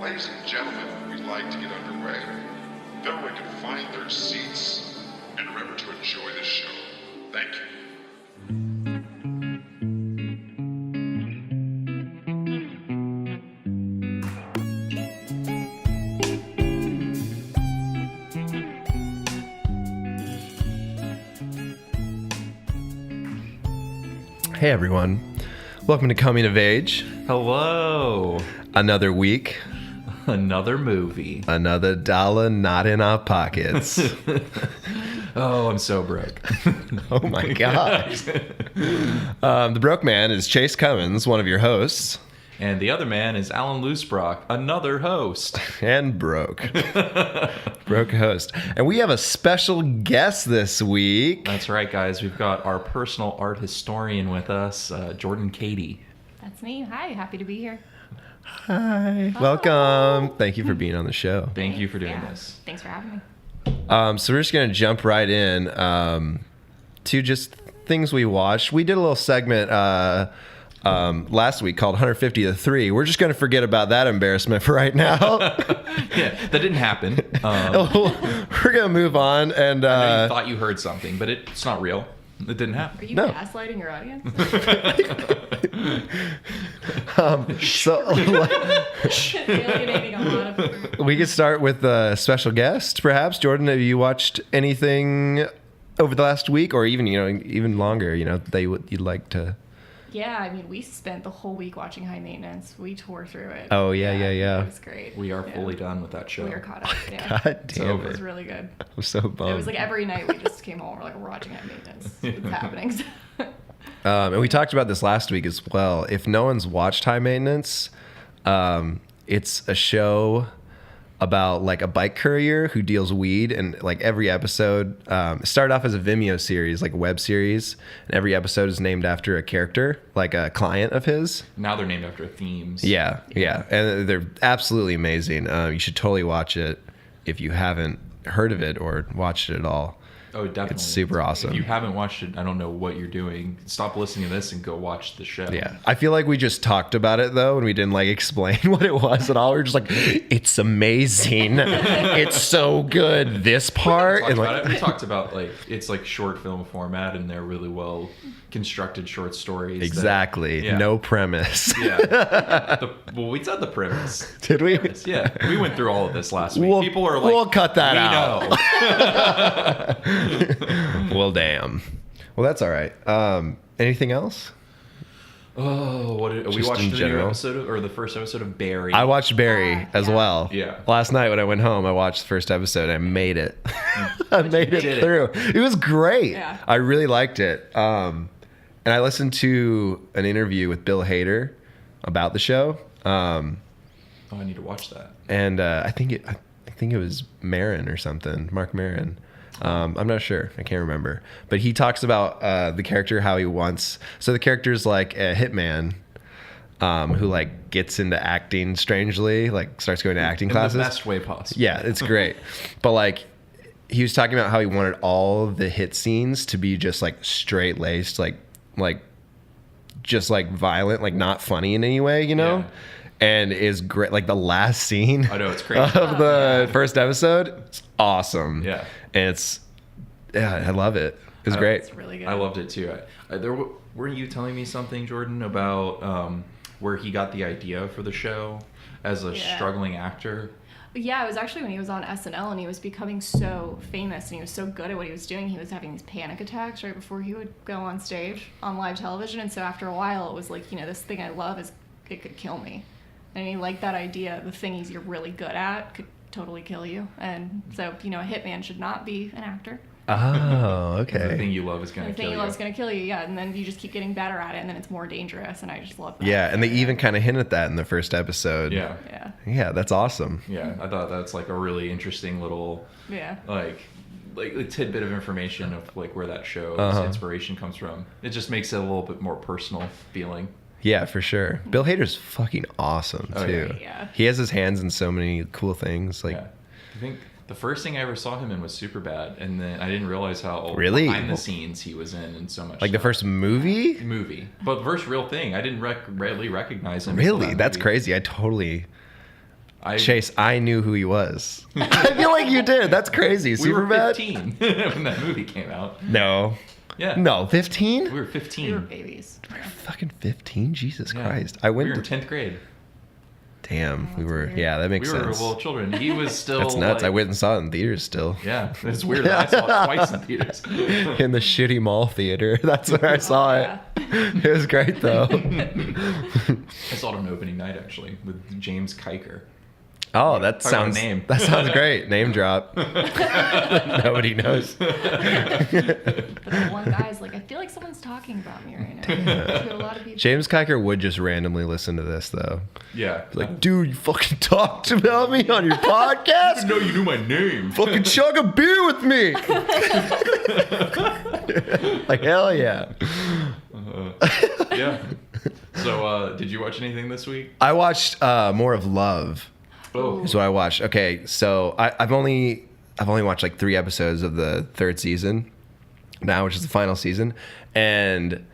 Ladies and gentlemen, we'd like to get underway. If everyone can find their seats and remember to enjoy the show. Thank you. Hey everyone, welcome to Coming of Age. Hello. Another week, Another movie. another dollar not in our pockets. Oh, I'm so broke. Oh my god. The broke man is Chase Cummins, one of your hosts, And the other man is Alan Loosebrock, another host. and broke host. And we have a special guest this week. That's right, guys. We've got our personal art historian with us, Jordan Kady. That's me. Hi, happy to be here. Hi, welcome. Thank you for being on the show. Thank you for doing Yeah. this. Thanks for having me. So we're just gonna jump right in to just things we watched. We did a little segment last week called 150 to 3. We're just gonna forget about that embarrassment for right now. Yeah, that didn't happen. We're gonna move on and I know you thought you heard something, but it's not real. It didn't Are happen. you No. gaslighting your audience? so Alienating a lot of. we can start with a special guest, perhaps. Jordan, have you watched anything over the last week, or even even longer? That you'd like to. Yeah, I mean, we spent the whole week watching High Maintenance. We tore through it. Oh, yeah. It was great. We are Yeah. fully done with that show. We are caught up. Yeah. God It's damn over. It it! was really good. I'm so bummed. It was like every night we just came home. We're like, we're watching High Maintenance. It's happening. And we talked about this last week as well. If no one's watched High Maintenance, it's a show about like a bike courier who deals weed, and like every episode started off as a Vimeo series, like a web series, and every episode is named after a character, like a client of his. Now they're named after themes. Yeah, and they're absolutely amazing. You should totally watch it if you haven't heard of it or watched it at all. Oh, definitely. It's super awesome. If you haven't watched it, I don't know what you're doing. Stop listening to this and go watch the show. Yeah, I feel like we just talked about it though, and we didn't like explain what it was at all. We were just like, "It's amazing, it's so good." This part, and like, We talked about like it's like short film format, and they're really well constructed short stories. exactly, Yeah. no premise. Yeah. Well, we said the premise. Did we? Yeah, we went through all of this last week. We'll- People are like, we'll cut that we out." know. Well, damn. Well, that's all right. Anything else? Oh, what did, we Just watched in the new general. episode or the first episode of Barry. I watched Barry as yeah. well. Yeah. Last night when I went home, I watched the first episode and I made it. I made it did it. through. It was great. Yeah. I really liked it. And I listened to an interview with Bill Hader about the show. Oh, I need to watch that. And I think it was Maron or something, Mark Maron. I'm not sure. I can't remember. But he talks about the character, how he wants. So the character's like a hitman who like gets into acting strangely, like starts going to acting In classes. the best way possible. Yeah, it's great. But like he was talking about how he wanted all the hit scenes to be just like straight laced, like just like violent, like not funny in any way, Yeah. And is great. Like the last scene I know, it's crazy. of the first episode, it's awesome. Yeah. And I love it. It was great. It's really good. I loved it too. Weren't you telling me something, Jordan, about where he got the idea for the show as a Yeah. struggling actor? Yeah, it was actually when he was on SNL and he was becoming so famous and he was so good at what he was doing. He was having these panic attacks right before he would go on stage on live television. And so after a while, it was like, this thing I love it could kill me. And he liked that idea. The thing you're really good at could totally kill you. And so, a hitman should not be an actor. Oh, The okay. thing you love is going The to thing kill you you. love is going to kill you, yeah. And then you just keep getting better at it, and then it's more dangerous. And I just love that. Yeah, and they even kind of hint at that in the first episode. Yeah. Yeah. Yeah, that's awesome. Yeah, I thought that's like a really interesting little Yeah. like a tidbit of information of like where that show's Uh-huh. inspiration comes from. It just makes it a little bit more personal feeling. Yeah, for sure. Bill Hader's fucking awesome Oh, too. yeah. He has his hands in so many cool things. Like, Yeah. I think the first thing I ever saw him in was Superbad, and then I didn't realize how Really? behind the scenes he was in and so much. like the stuff. first movie. movie, but the first real thing. I didn't really recognize him. until Really, that that's movie. crazy. Chase, I knew who he was. I feel like you did. That's crazy. We were Superbad? 15 when that movie came out. No. Yeah. No, 15? We were 15. We were babies. Fucking 15? Jesus Yeah. Christ. I went We were in to... 10th grade. Damn, Oh, we that's were... weird. Yeah, that makes We were sense. little children. He was still. That's nuts. I like- went and saw it in theaters still. Yeah, it's weird. I saw it twice in theaters. In the shitty mall theater. That's where I saw yeah. it. It was great, though. I saw it on opening night actually with James Kiker. Oh, that Talk about a sounds... name. That sounds great. Name drop. Nobody knows. But the one guy's like, I feel like someone's talking about me right now. To a lot of people. James Kiker would just randomly listen to this, though. Yeah. Like, dude, you fucking talked about me on your podcast? know you knew my name. Fucking chug a beer with me. Like, hell yeah. Yeah. So, did you watch anything this week? I watched more of Love. Oh. Is what I watched. Okay, so I've only watched like 3 episodes of the 3rd season now, which is the final season, and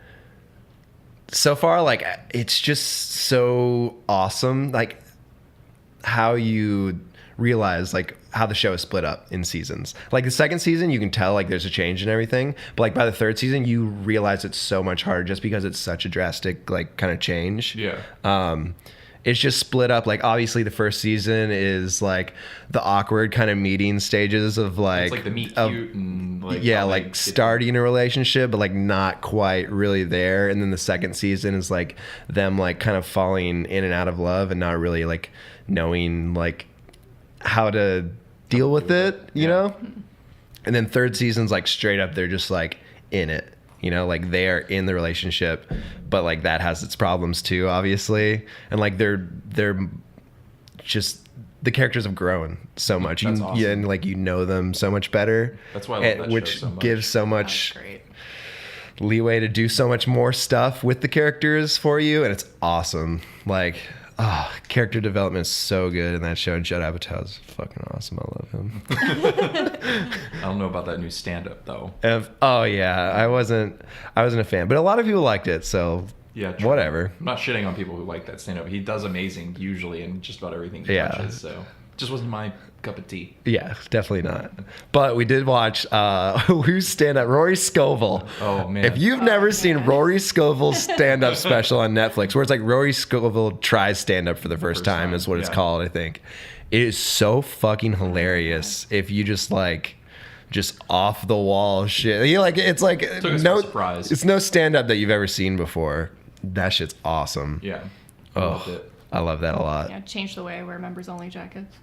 so far, like, it's just so awesome, like how you realize like how the show is split up in seasons. Like the 2nd season, you can tell like there's a change and everything, but like by the 3rd season, you realize it's so much harder just because it's such a drastic like kind of change. Yeah. It's just split up. Like obviously the 1st season is like the awkward kind of meeting stages of like, It's like the meet cute and like yeah, how they like get- starting a relationship, but like not quite really there. And then the 2nd season is like them like kind of falling in and out of love and not really like knowing like how to deal with it, you know? And then 3rd season's like straight up, they're just like in it, you know, like they are in the relationship, but like that has its problems too, obviously. And like they're just, the characters have grown so much. That's You- awesome. and like you know them so much better. That's why I love that show which so much. gives so That's much great. leeway to do so much more stuff with the characters for you, and it's awesome. Like, character development is so good in that show. And Judd Apatow's fucking awesome. I love him. I don't know about that new stand-up though. Oh yeah, I wasn't a fan, but a lot of people liked it. So Yeah. true. whatever. I'm not shitting on people who like that stand-up. He does amazing usually in just about everything he Yeah. touches. So just wasn't my cup of tea. Yeah, definitely not. But we did watch who's stand up, Rory Scovel. Oh, man. If you've never seen Rory Scovel's stand up special on Netflix, where it's like Rory Scovel tries stand up for the first time, is what it's yeah. called, I think. It is so fucking hilarious if you just like just off the wall shit. You like it's like Took us no by surprise. It's no stand up that you've ever seen before. That shit's awesome. Yeah. I Oh, loved it. I love that a lot. Yeah, change the way I wear members only jackets.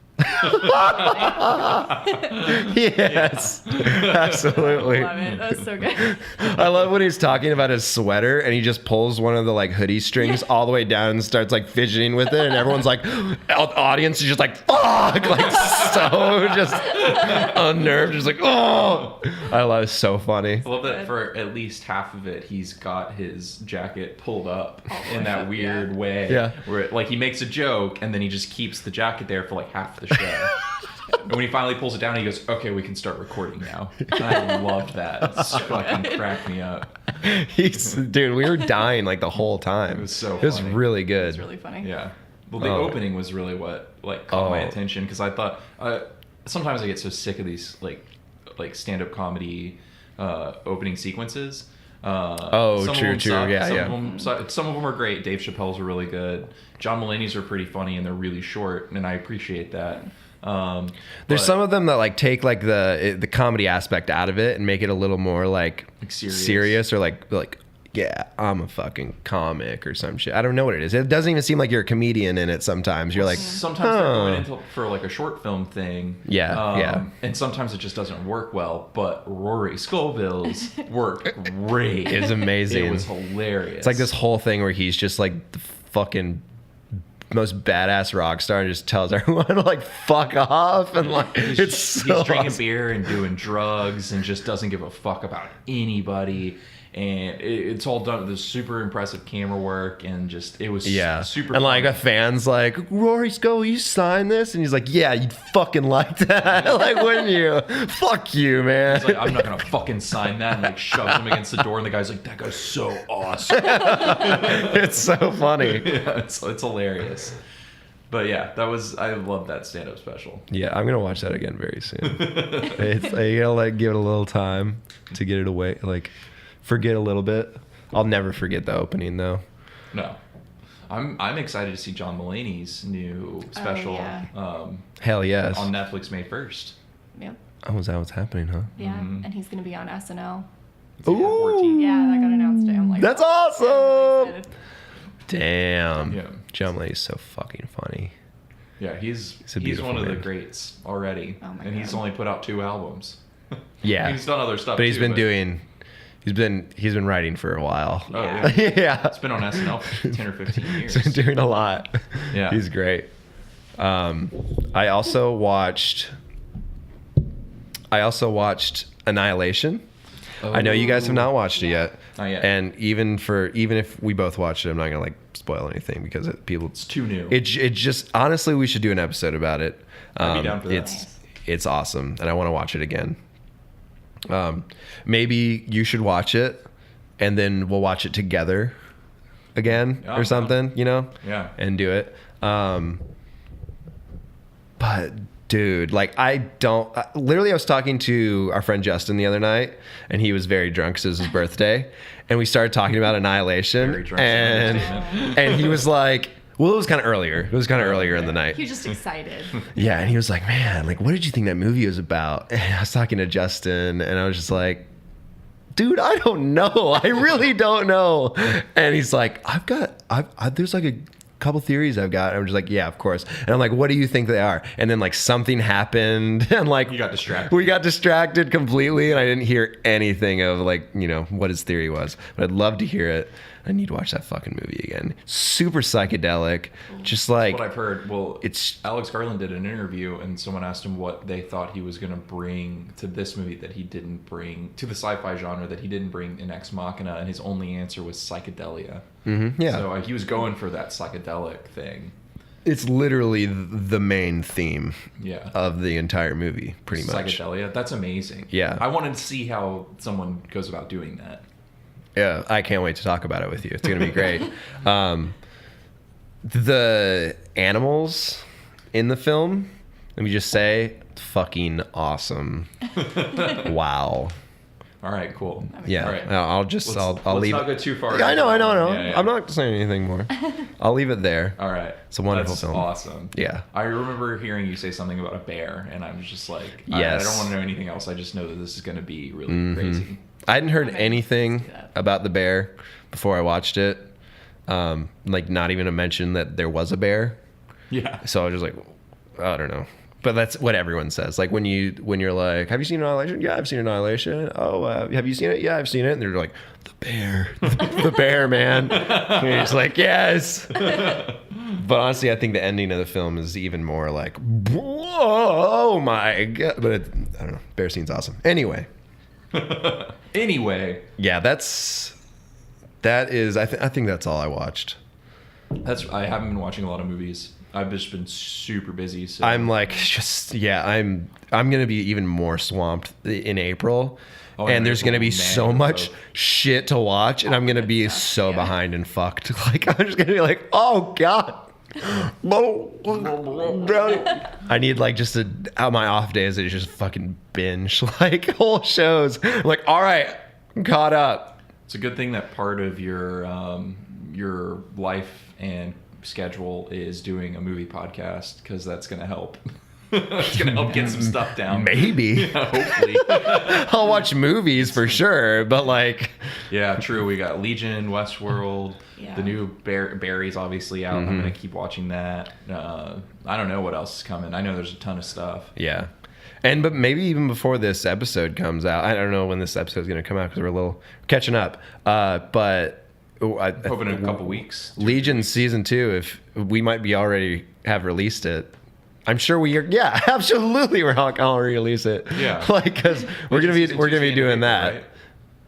Yes, absolutely. Love it. That's so good. I love when he's talking about his sweater and he just pulls one of the like hoodie strings all the way down and starts like fidgeting with it, and everyone's like, the audience is just like, fuck, like so just unnerved, just like, oh. I love it. So funny. I love that for at least half of it, he's got his jacket pulled up Oh, in that weird way. Yeah. Where like he makes a joke and then he just keeps the jacket there for like half the show. And when he finally pulls it down, he goes, "Okay, we can start recording now." I loved that. It's fucking cracked me up. Dude, we were dying like the whole time. It was so It was funny. really good. It's really funny. Yeah. Well, the Oh. opening was really what like caught my Oh. attention because I thought sometimes I get so sick of these like stand-up comedy opening sequences. Some of true, them true. suck, Yeah, some yeah. Of them, some of them are great. Dave Chappelle's are really good. John Mulaney's are pretty funny and they're really short, and I appreciate that. There's but, some of them that like take like the comedy aspect out of it and make it a little more like serious. or like yeah, I'm a fucking comic or some shit. I don't know what it is. It doesn't even seem like you're a comedian in it sometimes. You're like, sometimes they're going into for like a short film thing. Yeah, yeah. And sometimes it just doesn't work well. But Rory Scoville's worked great. It's amazing. It was hilarious. it's like this whole thing where he's just like the fucking most badass rock star and just tells everyone to like fuck off, and like it's so he's drinking awesome. beer and doing drugs and just doesn't give a fuck about anybody. And it's all done with this super impressive camera work, and just it was super and like fun. a fan's like, Rory Scovel, you sign this, and he's like, yeah, you'd fucking like that. Like, wouldn't you? Fuck you, man. He's like, I'm not gonna fucking sign that, and like shoves him against the door, and the guy's like, that guy's so awesome. It's so funny. Yeah, it's hilarious. But yeah, I love that stand-up special. Yeah, I'm gonna watch that again very soon. You gotta like give it a little time to get it away, like forget a little bit. I'll never forget the opening though. No. I'm excited to see John Mulaney's new special Hell yes. on Netflix May 1st. Yep. Oh, is that what's happening, huh? Yeah, and he's gonna be on SNL. Ooh, 14. Yeah, that got announced today. I'm like, that's I'm awesome. really excited. Damn. Yeah. John Mulaney's so fucking funny. Yeah, he's a beautiful one of the man. greats already. Oh my and he's God. only put out 2 albums. Yeah. He's done other stuff But he's too, been doing. He's been writing for a while. Oh, Yeah. yeah. Yeah. It's been on SNL for 10 or 15 years. He's been doing a lot. Yeah. He's great. I also watched Annihilation. I know you guys have not watched it yet. Not yet. And even if we both watched it, I'm not gonna like spoil anything because It's too new. It just honestly, we should do an episode about it. I'd be down for that. It's awesome, and I want to watch it again. Maybe you should watch it, and then we'll watch it together again Oh, or something. You know? Yeah. And do it. But dude, like literally I was talking to our friend Justin the other night, and he was very drunk because it was his birthday, and we started talking about Annihilation, Very drunk, and he was like, well, it was kind of earlier. It was kind of earlier in the night. He was just excited. Yeah, and he was like, man, like, what did you think that movie was about? And I was talking to Justin, and I was just like, dude, I don't know. I really don't know. And he's like, there's like a couple theories I've got. And I'm just like, yeah, of course. And I'm like, what do you think they are? And then like something happened, and like You got distracted. We got distracted completely, and I didn't hear anything of like, you know, what his theory was. But I'd love to hear it. I need to watch that fucking movie again. Super psychedelic. Just like What I've heard, well, it's Alex Garland did an interview, and someone asked him what they thought he was going to bring to this movie that he didn't bring to the sci-fi genre that he didn't bring in Ex Machina, and his only answer was psychedelia. yeah. So he was going for that psychedelic thing. It's literally the main theme Yeah. of the entire movie, pretty much. Psychedelia. That's amazing. Yeah. I wanted to see how someone goes about doing that. Yeah, I can't wait to talk about it with you. It's gonna be great. The animals in the film, let me just say, fucking awesome. Wow. All right, cool. Yeah, All right. I'll Let's leave not it. go too far. Yeah, I know. Yeah, yeah. I'm not saying anything more. I'll leave it there. All right. It's a wonderful That's film. Awesome. Yeah. I remember hearing you say something about a bear, and I was just like, Yes. I don't want to know anything else. I just know that this is going to be really crazy. I hadn't heard Okay, anything let's do that. about the bear before I watched it. Like not even a mention that there was a bear. Yeah. So I was just like, I don't know. But that's what everyone says. Like when you're like, have you seen Annihilation? Yeah, I've seen Annihilation. Oh, have you seen it? Yeah, I've seen it. And they're like, the bear, the bear, man. And it's like, yes. But honestly, I think the ending of the film is even more like, oh my god. But I don't know. Bear scene's awesome. Anyway. Anyway, Yeah, that is. I think that's all I watched. I haven't been watching a lot of movies. I've just been super busy. So I'm like, I'm gonna be even more swamped in April, Oh, and in there's gonna April, be man, so much bro. shit to watch, and I'm gonna be so yeah. behind and fucked. Like I'm just gonna be like, oh god. I need like just out my off days to just fucking binge like whole shows. I'm like, all right, I'm caught up. It's a good thing that part of your life and schedule is doing a movie podcast, because that's going to help. It's going to help get some stuff down. Maybe Hopefully. I'll watch movies for sure, but like, Yeah, true. We got Legion, Westworld, Yeah. the new Barry's obviously out. I'm going to keep watching that. I don't know what else is coming. I know there's a ton of stuff. yeah. But maybe even before this episode comes out, I don't know when this episode is going to come out because we're a little catching up. But Hoping in a couple weeks. Legion season 2, if we might be already have released it. I'm sure we are. Yeah, absolutely. We're not going to release it. Yeah. Like, because we're going to Season be 2's the end doing of that.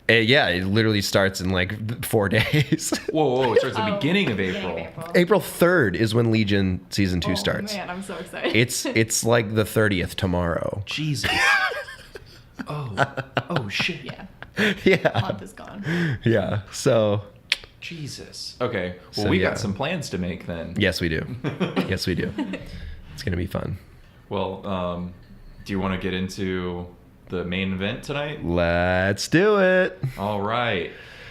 April, Yeah, it literally starts in like 4 days. right? Whoa, it starts at the Oh, beginning of beginning April. April 3rd is when Legion season 2 Oh, starts. Man, I'm so excited. It's like the 30th tomorrow. Jesus. Oh shit. yeah. Yeah. Month is gone. Yeah. So Jesus. Okay. Well, So, we yeah. got some plans to make then. Yes, we do. Yes, we do. It's gonna be fun. Well, do you want to get into the main event tonight? Let's do it. All right,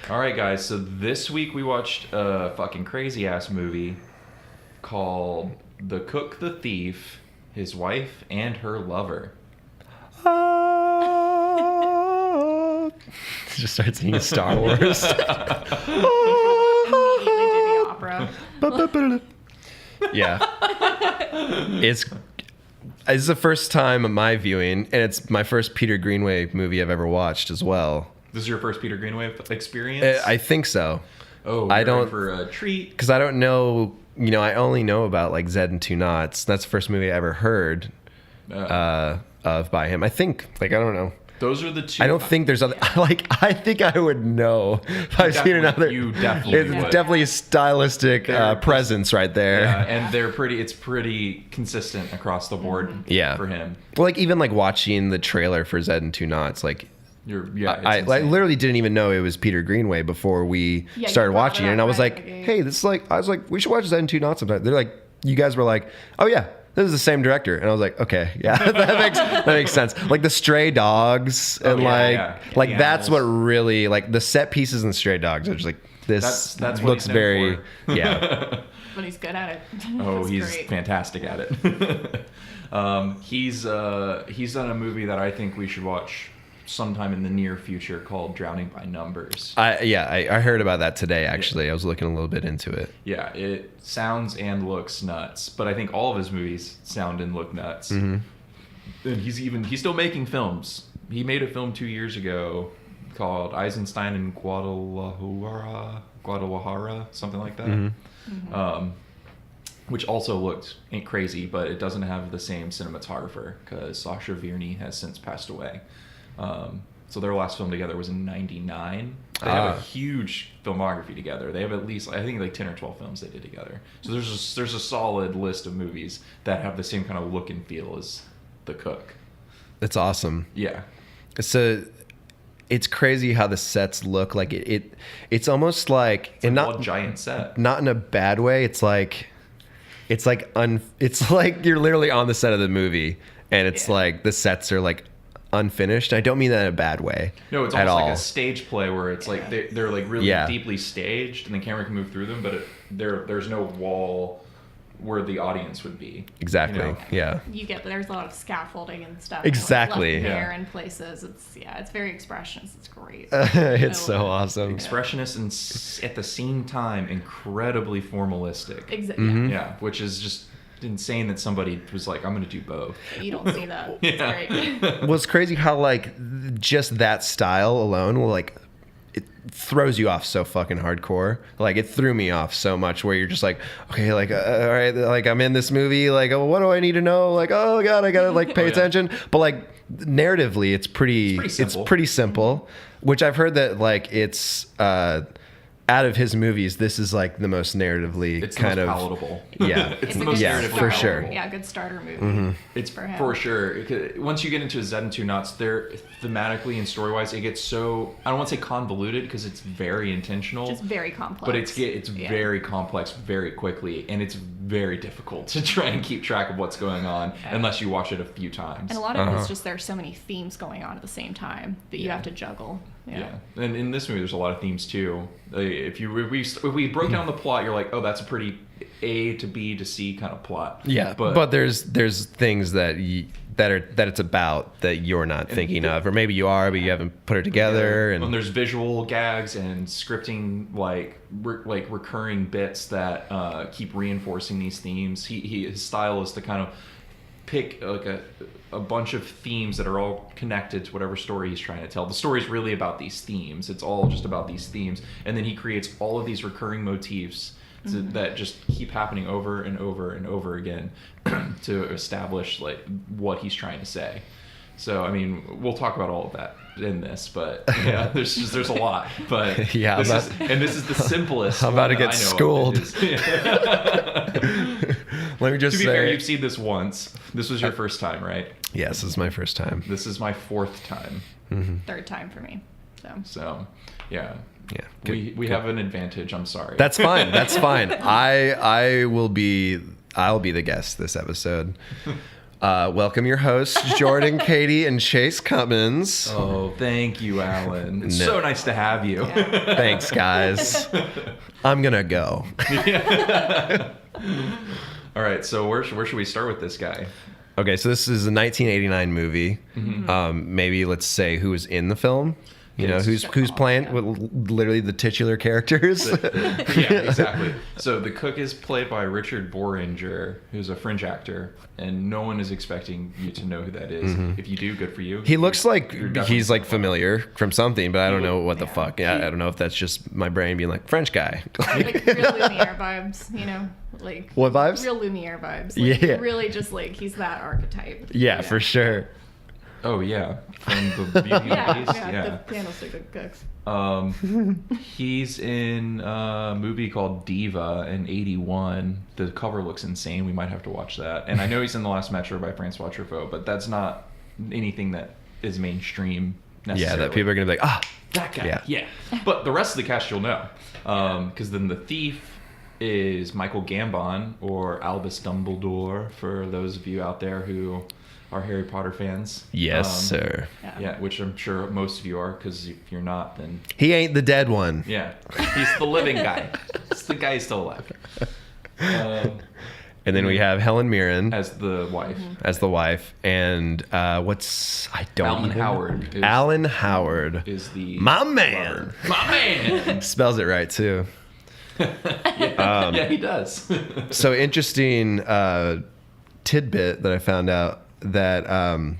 guys. So this week we watched a fucking crazy ass movie called "The Cook, the Thief, His Wife, and Her Lover." Just start singing Star Wars. Immediately do the opera. Yeah. It's the first time of my viewing, and it's my first Peter Greenway movie I've ever watched as well. This is your first Peter Greenway experience? I think so. Oh, I you're don't- in for a treat. Because I don't know, I only know about like Zed and Two Knots. That's the first movie I ever heard of by him. I think, I don't know. Those are the two. I don't think there's other. I think I would know if I've seen another. You definitely It's would. definitely a stylistic They're- presence right there. Yeah, and they're pretty. It's pretty consistent across the board. Yeah. For him, Like even like watching the trailer for Zed and Two Knots, like it's I insane. literally didn't even know it was Peter Greenway before we Yeah, you started brought watching it it, up and I was right like, out the gate. hey, this is like, I was like, we should watch Zed and Two Knots sometime. They're like, you guys were like, oh yeah, this is the same director, and I was like, okay, yeah, that makes sense. Like the Stray Dogs and yeah. like The that's what animals. really like the set pieces in Stray Dogs are just like this. That's what looks he's known very for. yeah. But he's good at it. Oh, It's he's great. fantastic at it. He's done a movie that I think we should watch sometime in the near future called Drowning by Numbers. I heard about that today actually. I was looking a little bit into it. Yeah, it sounds and looks nuts, but I think all of his movies sound and look nuts. Mm-hmm. And he's still making films. He made a film 2 years ago called Eisenstein in Guadalajara, something like that. Mm-hmm. Which also looked crazy, but it doesn't have the same cinematographer because Sasha Virny has since passed away. So their last film together was in '99. They have a huge filmography together. They have at least, I think, like 10 or 12 films they did together. So there's a solid list of movies that have the same kind of look and feel as The Cook. That's awesome. Yeah. So it's crazy how the sets look. Like it's almost like, It's and like not one giant set. not in a bad way. It's like you're literally on the set of the movie, and it's Yeah. like the sets are like unfinished. I don't mean that in a bad way. No, it's at almost all. like a stage play where it's like they're like really Yeah. deeply staged, and the camera can move through them, but there's no wall where the audience would be. Exactly. You know? Yeah. There's a lot of scaffolding and stuff. Exactly. Left Yeah. there in places. It's very expressionist. It's great. It's so I love it. awesome. Expressionist and at the same time incredibly formalistic. Mm-hmm. Yeah, which is just insane that somebody was like, I'm going to do both. You don't see that. Yeah. It's great. Well, it's crazy how like just that style alone will like it throws you off so fucking hardcore. Like it threw me off so much where you're just like, okay, like all right, like I'm in this movie, like oh, what do I need to know? Like oh god, I gotta like pay yeah. attention. But like narratively, it's pretty simple. Which I've heard that like it's out of his movies, this is like the most narratively It's kind the of most palatable. Yeah. It's a the good most yeah, narratively for starter. sure. palatable. Yeah, good starter movie. Mm-hmm. It's for him. for sure. Once you get into Zed and Two Knots, they're thematically and story wise, it gets so, I don't want to say convoluted because it's very intentional. Just very complex. But it's Yeah. very complex very quickly, and it's very difficult to try and keep track of what's going on unless you watch it a few times. And a lot of it is just there's so many themes going on at the same time that you Yeah. have to juggle. Yeah, and in this movie, there's a lot of themes too. If we broke down the plot, you're like, oh, that's a pretty A to B to C kind of plot. Yeah, but there's things that it's about that you're not thinking of, or maybe you are, but you haven't put it together. And And there's visual gags and scripting like recurring bits that keep reinforcing these themes. His style is to kind of pick like a bunch of themes that are all connected to whatever story he's trying to tell. The story is really about these themes. It's all just about these themes, and then he creates all of these recurring motifs that just keep happening over and over and over again to establish like what he's trying to say. So I mean, we'll talk about all of that in this, but yeah, there's a lot. But Yeah, this is the simplest. I'm about to one get that I know of. schooled. It is. let me just To be say, fair, you've seen this once. This was your first time, right? yes, this is my first time. This is my fourth time. Third time for me. So So, yeah. Yeah. We have an advantage. I'm sorry. That's fine. That's fine. I'll be the guest this episode. Welcome your hosts, Jordan, Kady, and Chase Cummins. Oh, thank you, Alan. It's so nice to have you. Thanks, guys. I'm gonna go. All right, so where should we start with this guy? Okay, so this is a 1989 movie. Maybe let's say who was in the film. You know, who's playing literally the titular characters. Yeah, exactly. So the cook is played by Richard Bohringer, who's a fringe actor, and no one is expecting you to know who that is. If you do, good for you. He looks like You're he's like definitely familiar from something, but I don't know what the fuck. Yeah, I don't know if that's just my brain being like French guy. Like real Lumiere vibes, you know, like What vibes? real Lumiere vibes. Like, Yeah. really just like he's that archetype. Yeah, for sure. Oh yeah, from the Beauty and the Yeah, Beast. yeah, Yeah. the candlestick that cooks. He's in a movie called Diva in '81. The cover looks insane. We might have to watch that. And I know he's in The Last Metro by Francois Truffaut, but that's not anything that is mainstream necessarily. Yeah, that people are gonna be like, that guy. Yeah. But the rest of the cast you'll know, because then the thief is Michael Gambon, or Albus Dumbledore, for those of you out there who are Harry Potter fans. yes, sir. Yeah, which I'm sure most of you are, because if you're not, then He ain't the dead one. yeah, he's the living guy. It's the guy who's still alive. And then we have Helen Mirren As the wife. as the wife, and Alan Howard. Alan Howard Is the my man. lover. My man. Spells it right too. Yeah, he does. So interesting tidbit that I found out that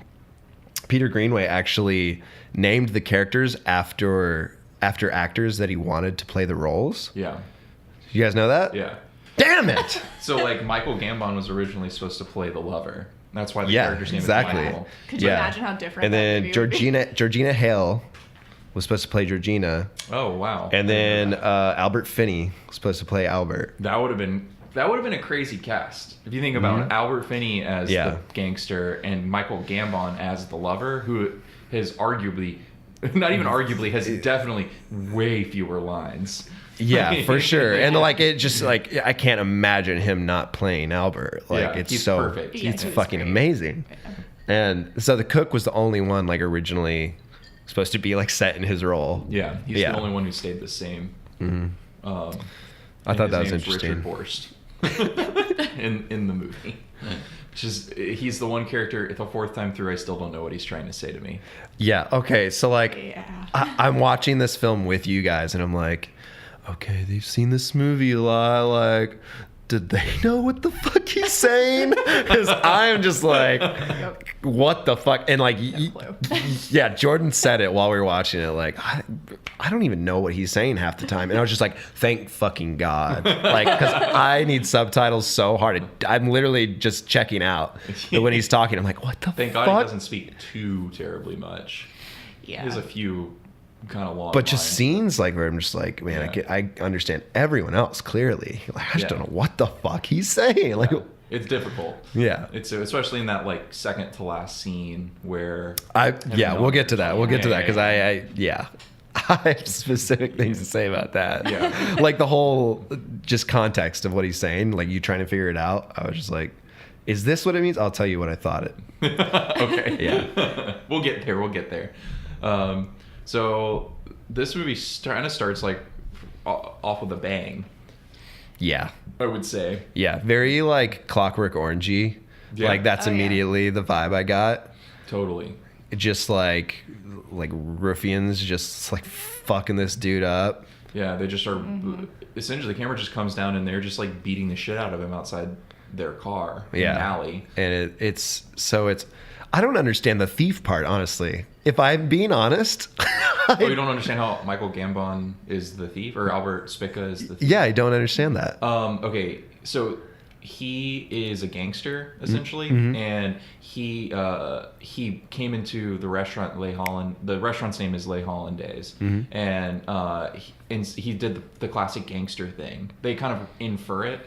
Peter Greenway actually named the characters after actors that he wanted to play the roles. Yeah. You guys know that? Yeah. Damn it! So like Michael Gambon was originally supposed to play the lover. That's why the Yeah, character's name exactly. is Michael. Could you imagine how different? And that then movie would be? Georgina Hale was supposed to play Georgina, Oh wow. and then Albert Finney was supposed to play Albert. that would have been a crazy cast. If you think about Albert Finney as Yeah. the gangster and Michael Gambon as the lover, who has arguably, not even arguably, has definitely way fewer lines. Yeah, for sure. And like it just like I can't imagine him not playing Albert. Like Yeah, it's he's so perfect. Yeah, it's he's fucking great. amazing. And so the cook was the only one like originally supposed to be like set in his role. Yeah, he's Yeah. the only one who stayed the same. I thought that was interesting. Richard Borst in the movie. He's the one character. The fourth time through, I still don't know what he's trying to say to me. Yeah. Okay. So like, Yeah. I'm watching this film with you guys, and I'm like, okay, they've seen this movie a lot. Like, did they know what the fuck he's saying? Because I'm just like, what the fuck? And like, yeah, Jordan said it while we were watching it. Like, I don't even know what he's saying half the time. And I was just like, thank fucking God. Like, because I need subtitles so hard. I'm literally just checking out when he's talking. I'm like, what the Thank fuck? God he doesn't speak too terribly much. Yeah. He has a few kind of long. But just lines. scenes like where I'm just like, man, Yeah. I understand everyone else clearly. Like, I just Yeah. don't know what the fuck he's saying. Like, It's difficult. yeah. It's especially in that like second to last scene where We'll get to that. We'll get to that because Yeah. I have specific things to say about that. Yeah. Like the whole just context of what he's saying, like you trying to figure it out. I was just like, is this what it means? I'll tell you what I thought it. Okay. Yeah. We'll get there. So this movie kind of starts like off with a bang, Yeah. I would say. Yeah. Very like Clockwork Orangey. Yeah. Like that's Oh, yeah. immediately the vibe I got. Totally. Just like ruffians just like fucking this dude up. Yeah, they just are essentially the camera just comes down and they're just like beating the shit out of him outside their car in an alley. And it's I don't understand the thief part, honestly. If I'm being honest. Oh, you don't understand how Michael Gambon is the thief or Albert Spica is the thief? Yeah, I don't understand that. Okay, so he is a gangster essentially, Mm-hmm. and he came into the restaurant Les Holland. The restaurant's name is Les Hollandaise, Mm-hmm. and he did the classic gangster thing. They kind of infer it.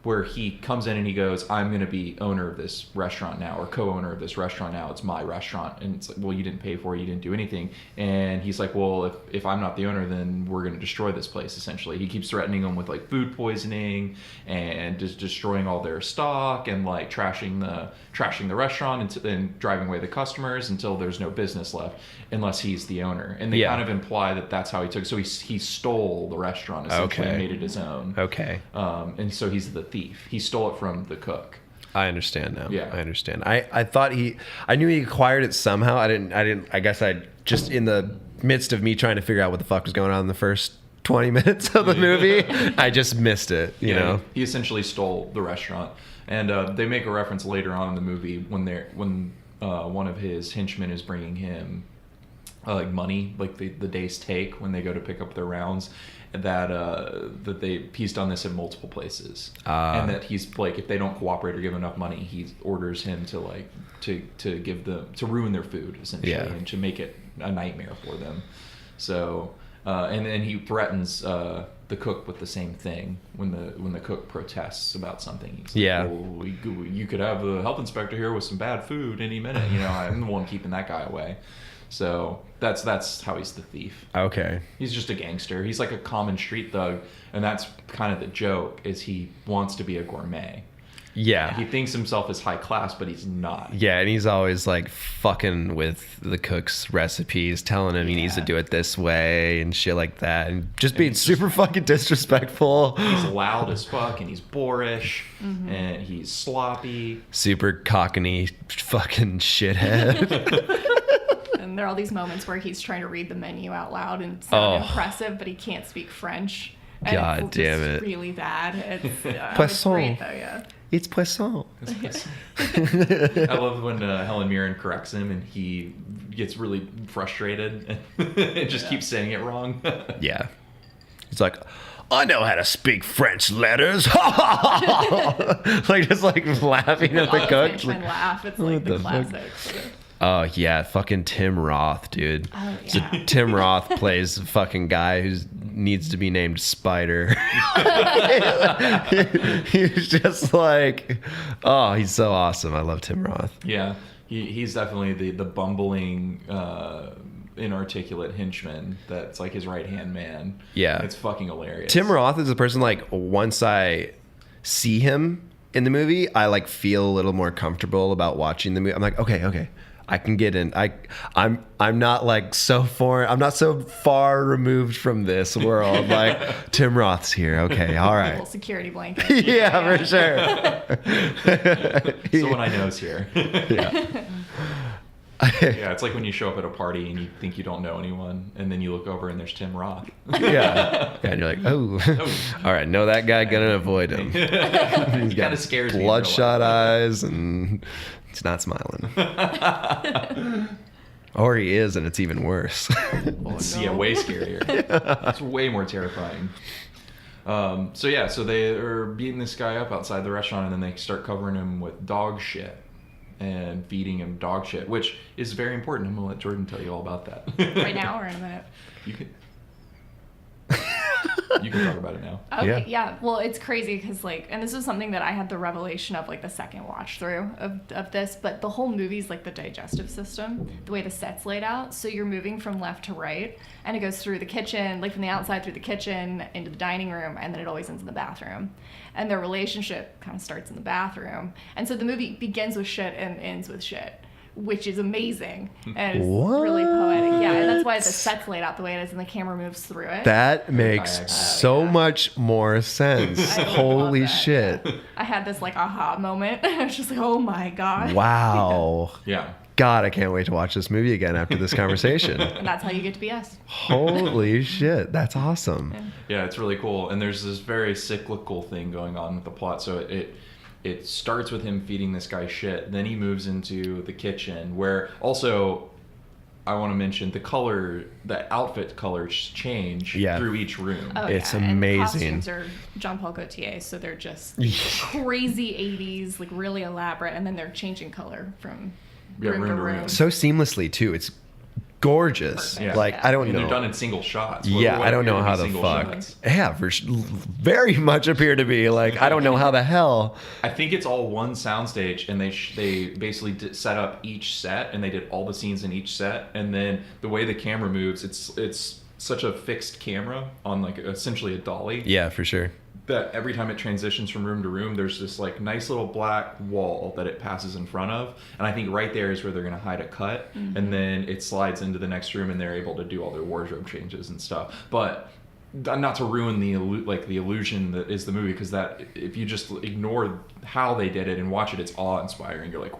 where he comes in and he goes, I'm going to be owner of this restaurant now, or co-owner of this restaurant now. It's my restaurant. And it's like, well, you didn't pay for it. You didn't do anything. And he's like, well, if I'm not the owner, then we're going to destroy this place, essentially. He keeps threatening them with like food poisoning and just destroying all their stock and like trashing the restaurant and driving away the customers until there's no business left unless he's the owner. And they kind of imply that that's how he took it. So he stole the restaurant, essentially, and made it his own. Okay. And so he's the thief. He stole it from the cook. I understand now. Yeah. I understand. I thought I knew he acquired it somehow. I guess I just, in the midst of me trying to figure out what the fuck was going on in the first 20 minutes of the movie, I just missed it, you know? He essentially stole the restaurant. And they make a reference later on in the movie when one of his henchmen is bringing him like money, like the day's take when they go to pick up their rounds, that he's done this in multiple places, and that he's like, if they don't cooperate or give enough money, he orders him to ruin their food, essentially, and to make it a nightmare for them. So and then he threatens the cook with the same thing when the cook protests about something. He's like, well, you could have the health inspector here with some bad food any minute. You know, I'm the one keeping that guy away. So that's how he's the thief. Okay. He's just a gangster. He's like a common street thug, and that's kind of the joke, is he wants to be a gourmet. Yeah. He thinks himself as high class, but he's not. Yeah, and he's always like fucking with the cook's recipes, telling him he needs to do it this way and shit like that, and just being super fucking disrespectful. He's loud as fuck, and he's boorish, and he's sloppy. Super cockney fucking shithead. And there are all these moments where he's trying to read the menu out loud and sound impressive, but he can't speak French. And God it's damn just it. really bad. It's Poisson. great, though, yeah. It's poisson. I love when Helen Mirren corrects him and he gets really frustrated and just keeps saying it wrong. Yeah. He's like, I know how to speak French letters. Like, just like laughing at the cook. Like, laugh. It's like the classic. Oh, yeah. Fucking Tim Roth, dude. Oh, So yeah. Tim Roth plays a fucking guy who needs to be named Spider. He's just like, oh, he's so awesome. I love Tim Roth. Yeah, he's definitely the bumbling, inarticulate henchman that's like his right-hand man. Yeah. It's fucking hilarious. Tim Roth is a person, like, once I see him in the movie, I like feel a little more comfortable about watching the movie. I'm like, okay, I can get in. I'm not like so far. I'm not so far removed from this world. Like, Tim Roth's here. Okay, all A right. little security blanket. Yeah, for sure. Someone I know's here. Yeah. Yeah, it's like when you show up at a party and you think you don't know anyone, and then you look over and there's Tim Roth. Yeah, and you're like, oh, all right, know that guy, gonna avoid him. He kind of scares me. Bloodshot eyes, and he's not smiling. Or he is, and it's even worse. Yeah, way scarier. It's way more terrifying. So they are beating this guy up outside the restaurant, and then they start covering him with dog shit and feeding him dog shit, which is very important. I'm gonna let Jordan tell you all about that. Right now or in a minute? You can talk about it now. Okay, yeah. Well, it's crazy because, like, and this is something that I had the revelation of, like, the second watch through of this, but the whole movie's like the digestive system, the way the set's laid out. So you're moving from left to right, and it goes through the kitchen, like from the outside through the kitchen into the dining room, and then it always ends in the bathroom. And their relationship kind of starts in the bathroom. And so the movie begins with shit and ends with shit, which is amazing and it's really poetic. Yeah, and that's why the set's laid out the way it is and the camera moves through it. That makes so much more sense. I Holy love that, shit. yeah. I had this like aha moment. I was just like, oh my God. Wow. Yeah. God, I can't wait to watch this movie again after this conversation. And that's how you get to be us. Holy shit. That's awesome. Yeah, it's really cool. And there's this very cyclical thing going on with the plot. So it starts with him feeding this guy shit. Then he moves into the kitchen, where also I want to mention the outfit colors change through each room. Oh, It's yeah. amazing. And costumes are Jean-Paul Gaultier, so they're just crazy 80s, like really elaborate, and then they're changing color from room to room. So seamlessly, too. It's gorgeous. Perfect. Like Yeah. I don't And they're know. done in single shots. Yeah, What I don't appear know to be how the single fuck. shots. Yeah, very much appear to be like I don't know how the hell. I think it's all one soundstage, and they basically set up each set, and they did all the scenes in each set, and then the way the camera moves, it's such a fixed camera on like essentially a dolly. Yeah, for sure. That every time it transitions from room to room, there's this like nice little black wall that it passes in front of, and I think right there is where they're gonna hide a cut, and then it slides into the next room, and they're able to do all their wardrobe changes and stuff. But not to ruin the illusion that is the movie, because that if you just ignore how they did it and watch it, it's awe-inspiring. You're like,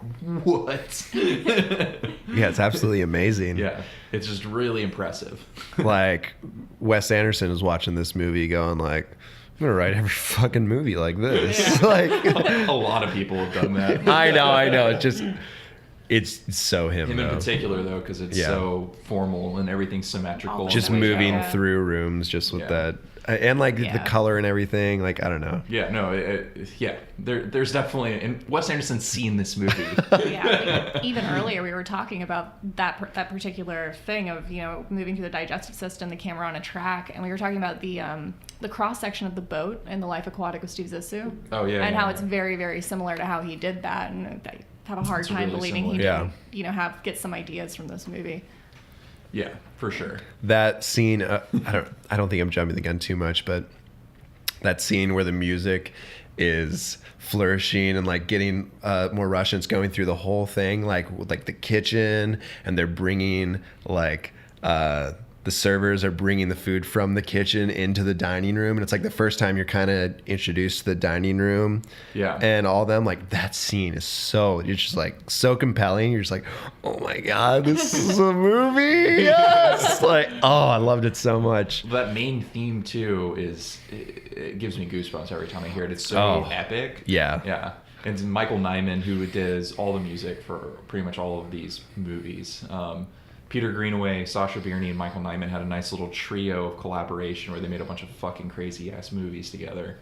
what? Yeah, it's absolutely amazing. Yeah, it's just really impressive. Like Wes Anderson is watching this movie going like, I'm gonna write every fucking movie like this. Like A lot of people have done that. I know. It's so him Him in though. particular, though, because it's Yeah. so formal and everything's symmetrical. Just and moving Yeah. through rooms just with Yeah. that. And like the Yeah. color and everything. Like I don't know. Yeah, no, yeah. There's definitely, and Wes Anderson's seen this movie. Yeah, even earlier we were talking about that particular thing of moving through the digestive system, the camera on a track, and we were talking about the cross section of the boat in The Life Aquatic with Steve Zissou. Oh, yeah, and yeah, how yeah. it's very, very similar to how he did that, and I have a hard It's time really believing similar. he Yeah. didn't get some ideas from this movie. Yeah, for sure. That scene. I don't think I'm jumping the gun too much, but that scene where the music is flourishing and like getting more Russians going through the whole thing, like the kitchen, and they're bringing like the servers are bringing the food from the kitchen into the dining room, and it's like the first time you're kind of introduced to the dining room. Yeah. And all them, like that scene is it's just like so compelling. You're just like, oh my god, this is a movie. Yes. Like, oh, I loved it so much. That main theme too it gives me goosebumps every time I hear it. It's so Oh, epic. yeah. Yeah. And it's Michael Nyman, who does all the music for pretty much all of these movies. Peter Greenway, Sacha Baron, and Michael Nyman had a nice little trio of collaboration where they made a bunch of fucking crazy ass movies together.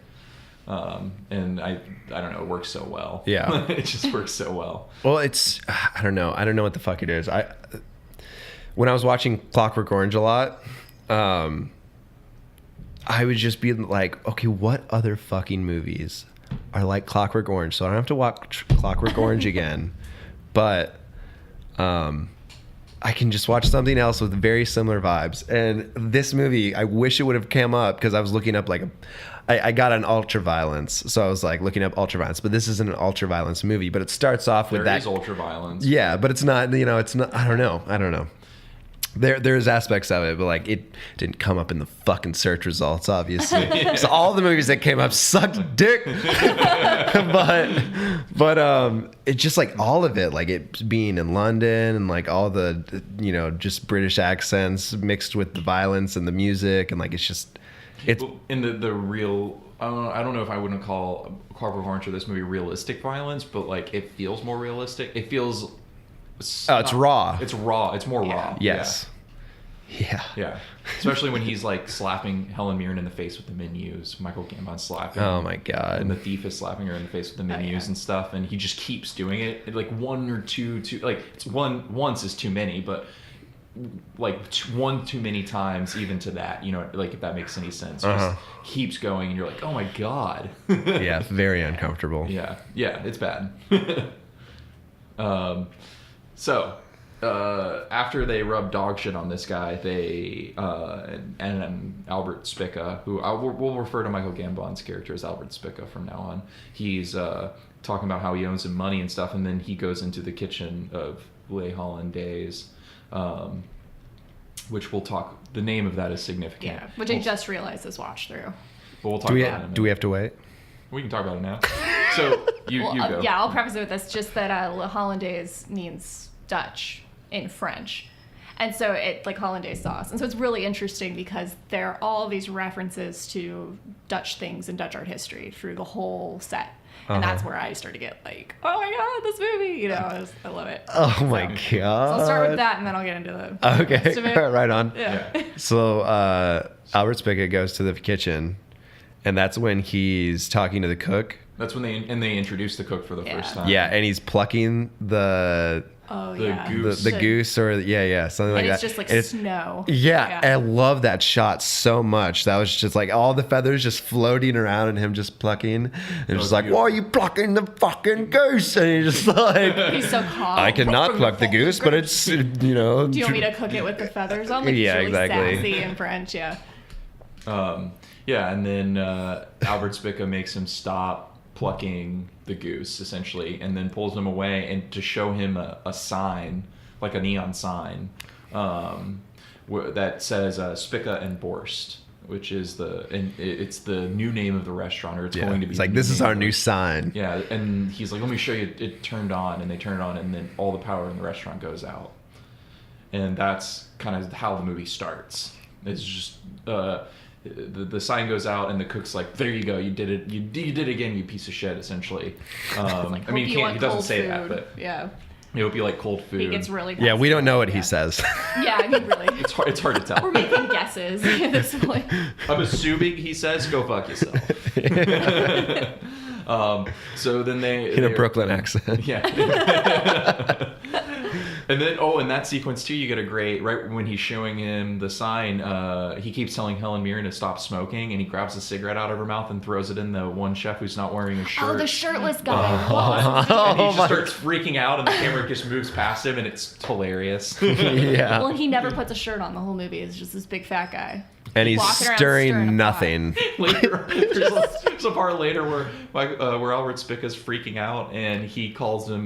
And I don't know, it works so well. Yeah. It just works so well. Well, I don't know what the fuck it is. When I was watching Clockwork Orange a lot, I would just be like, okay, what other fucking movies are like Clockwork Orange? So I don't have to watch Clockwork Orange again, but I can just watch something else with very similar vibes. And this movie, I wish it would have come up because I was looking up I got an ultraviolence, so I was like looking up ultraviolence, but this isn't an ultraviolence movie. But it starts off with There that is ultraviolence. Yeah, but it's not. It's not. I don't know. There's aspects of it, but like it didn't come up in the fucking search results, obviously. So all the movies that came up sucked dick. but it's just like all of it, like it being in London and like all the just British accents mixed with the violence and the music, and like it's In the real, I don't know if I wouldn't call Clockwork Orange or this movie realistic violence, but like it feels more realistic. It feels. it's raw. It's raw. It's more raw. Yes. Yeah. Yeah. Especially when he's like slapping Helen Mirren in the face with the menus. Michael Gambon's slapping. Oh my god. And the thief is slapping her in the face with the menus and stuff, and he just keeps doing it. Like one or two, like it's once is too many, but like one too many times even to that, like if that makes any sense. Just keeps going, and you're like, oh my god. Yeah, very uncomfortable. Yeah, it's bad. So after they rub dog shit on this guy, they and Albert Spica, who we'll refer to Michael Gambon's character as Albert Spica from now on. He's talking about how he owes him money and stuff, and then he goes into the kitchen of Les Hollandaise, which we'll talk. The name of that is significant. Yeah, which I just realized this watch through. But we'll talk Do we about it. do we have to wait? We can talk about it now. So you go. Yeah, I'll preface it with this, just that Le Hollandaise means Dutch in French. And so it like hollandaise sauce. And so it's really interesting because there are all these references to Dutch things and Dutch art history through the whole set. And that's where I started to get like, oh my god, this movie, I love it. Oh my god. So I'll start with that and then I'll get into the rest of it. Okay. Right on. Yeah. So Albert Spica goes to the kitchen, and that's when he's talking to the cook. That's when they introduce the cook for the first time. Yeah, and he's plucking the Oh, the yeah. goose. The goose or something like And that. it's just like And it's- snow. Yeah, I love that shot so much. That was just like all the feathers just floating around and him just plucking. And just like, beautiful. why are you plucking the fucking goose? And he's just like, He's so calm. I cannot pluck the goose, but it's, Do you want me to cook it with the feathers on? Like, Yeah, it's really exactly. sassy in French, yeah. Yeah, and then Albert Spica makes him stop plucking the goose, essentially, and then pulls him away and to show him a sign, like a neon sign, that says Spica and Borst, which is it's the new name of the restaurant, or it's going to be. It's like, the this is name our of the- new sign. Yeah, and he's like, let me show you. It turned on, and they turn it on, and then all the power in the restaurant goes out. And that's kind of how the movie starts. It's just the sign goes out, and the cook's like, there you go, you did it. You did it again, you piece of shit, essentially. Like, I mean, hope he want doesn't cold say that, food. but Yeah. I hope you like cold food. He gets really Yeah, we don't know what he yeah. says. Yeah, I mean, really. It's hard to tell. We're making guesses at this point. I'm assuming he says, go fuck yourself. So then In a Brooklyn accent. Yeah. And then, in that sequence too, you get a great, right when he's showing him the sign, he keeps telling Helen Mirren to stop smoking, and he grabs a cigarette out of her mouth and throws it in the one chef who's not wearing a shirt. Oh, the shirtless guy. And he just starts freaking out, and the camera just moves past him, and it's hilarious. Yeah. Well, and he never puts a shirt on the whole movie. It's just this big fat guy. And he's Walking around stirring stirring up nothing. Later, there's a part later where Albert Spica's freaking out, and he calls him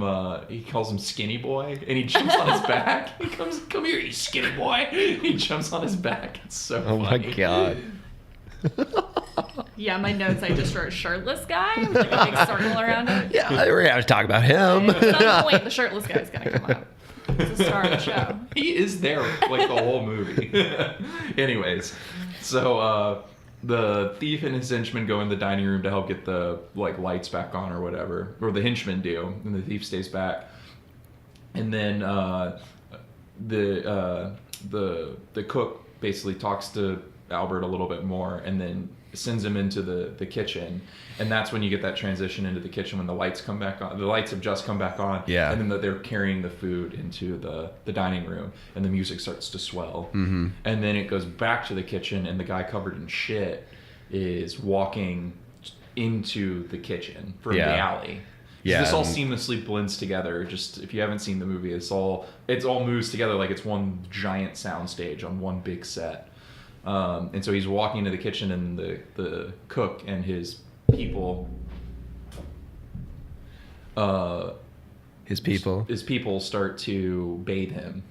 Skinny Boy, and he jumps on his back. He comes, come here, you skinny boy. He jumps on his back. It's so Oh my funny. god. Yeah, my notes, I just wrote shirtless guy. With, like a big circle around it. Yeah, we're gonna talk about him. At some point, the shirtless guy's gonna come up. He's the star of the show. He is there like the whole movie. Anyways, so the thief and his henchmen go in the dining room to help get the lights back on or whatever, or the henchmen do, and the thief stays back. And then the cook basically talks to Albert a little bit more, and then sends him into the kitchen. And that's when you get that transition into the kitchen when the lights come back on. The lights have just come back on. Yeah. And then they're carrying the food into the dining room, and the music starts to swell. Mm-hmm. And then it goes back to the kitchen, and the guy covered in shit is walking into the kitchen from the alley. Yeah, This all and- seamlessly blends together. Just if you haven't seen the movie, it's all moves together like it's one giant soundstage on one big set. And so he's walking into the kitchen, and the cook and his people, His people. start to bathe him.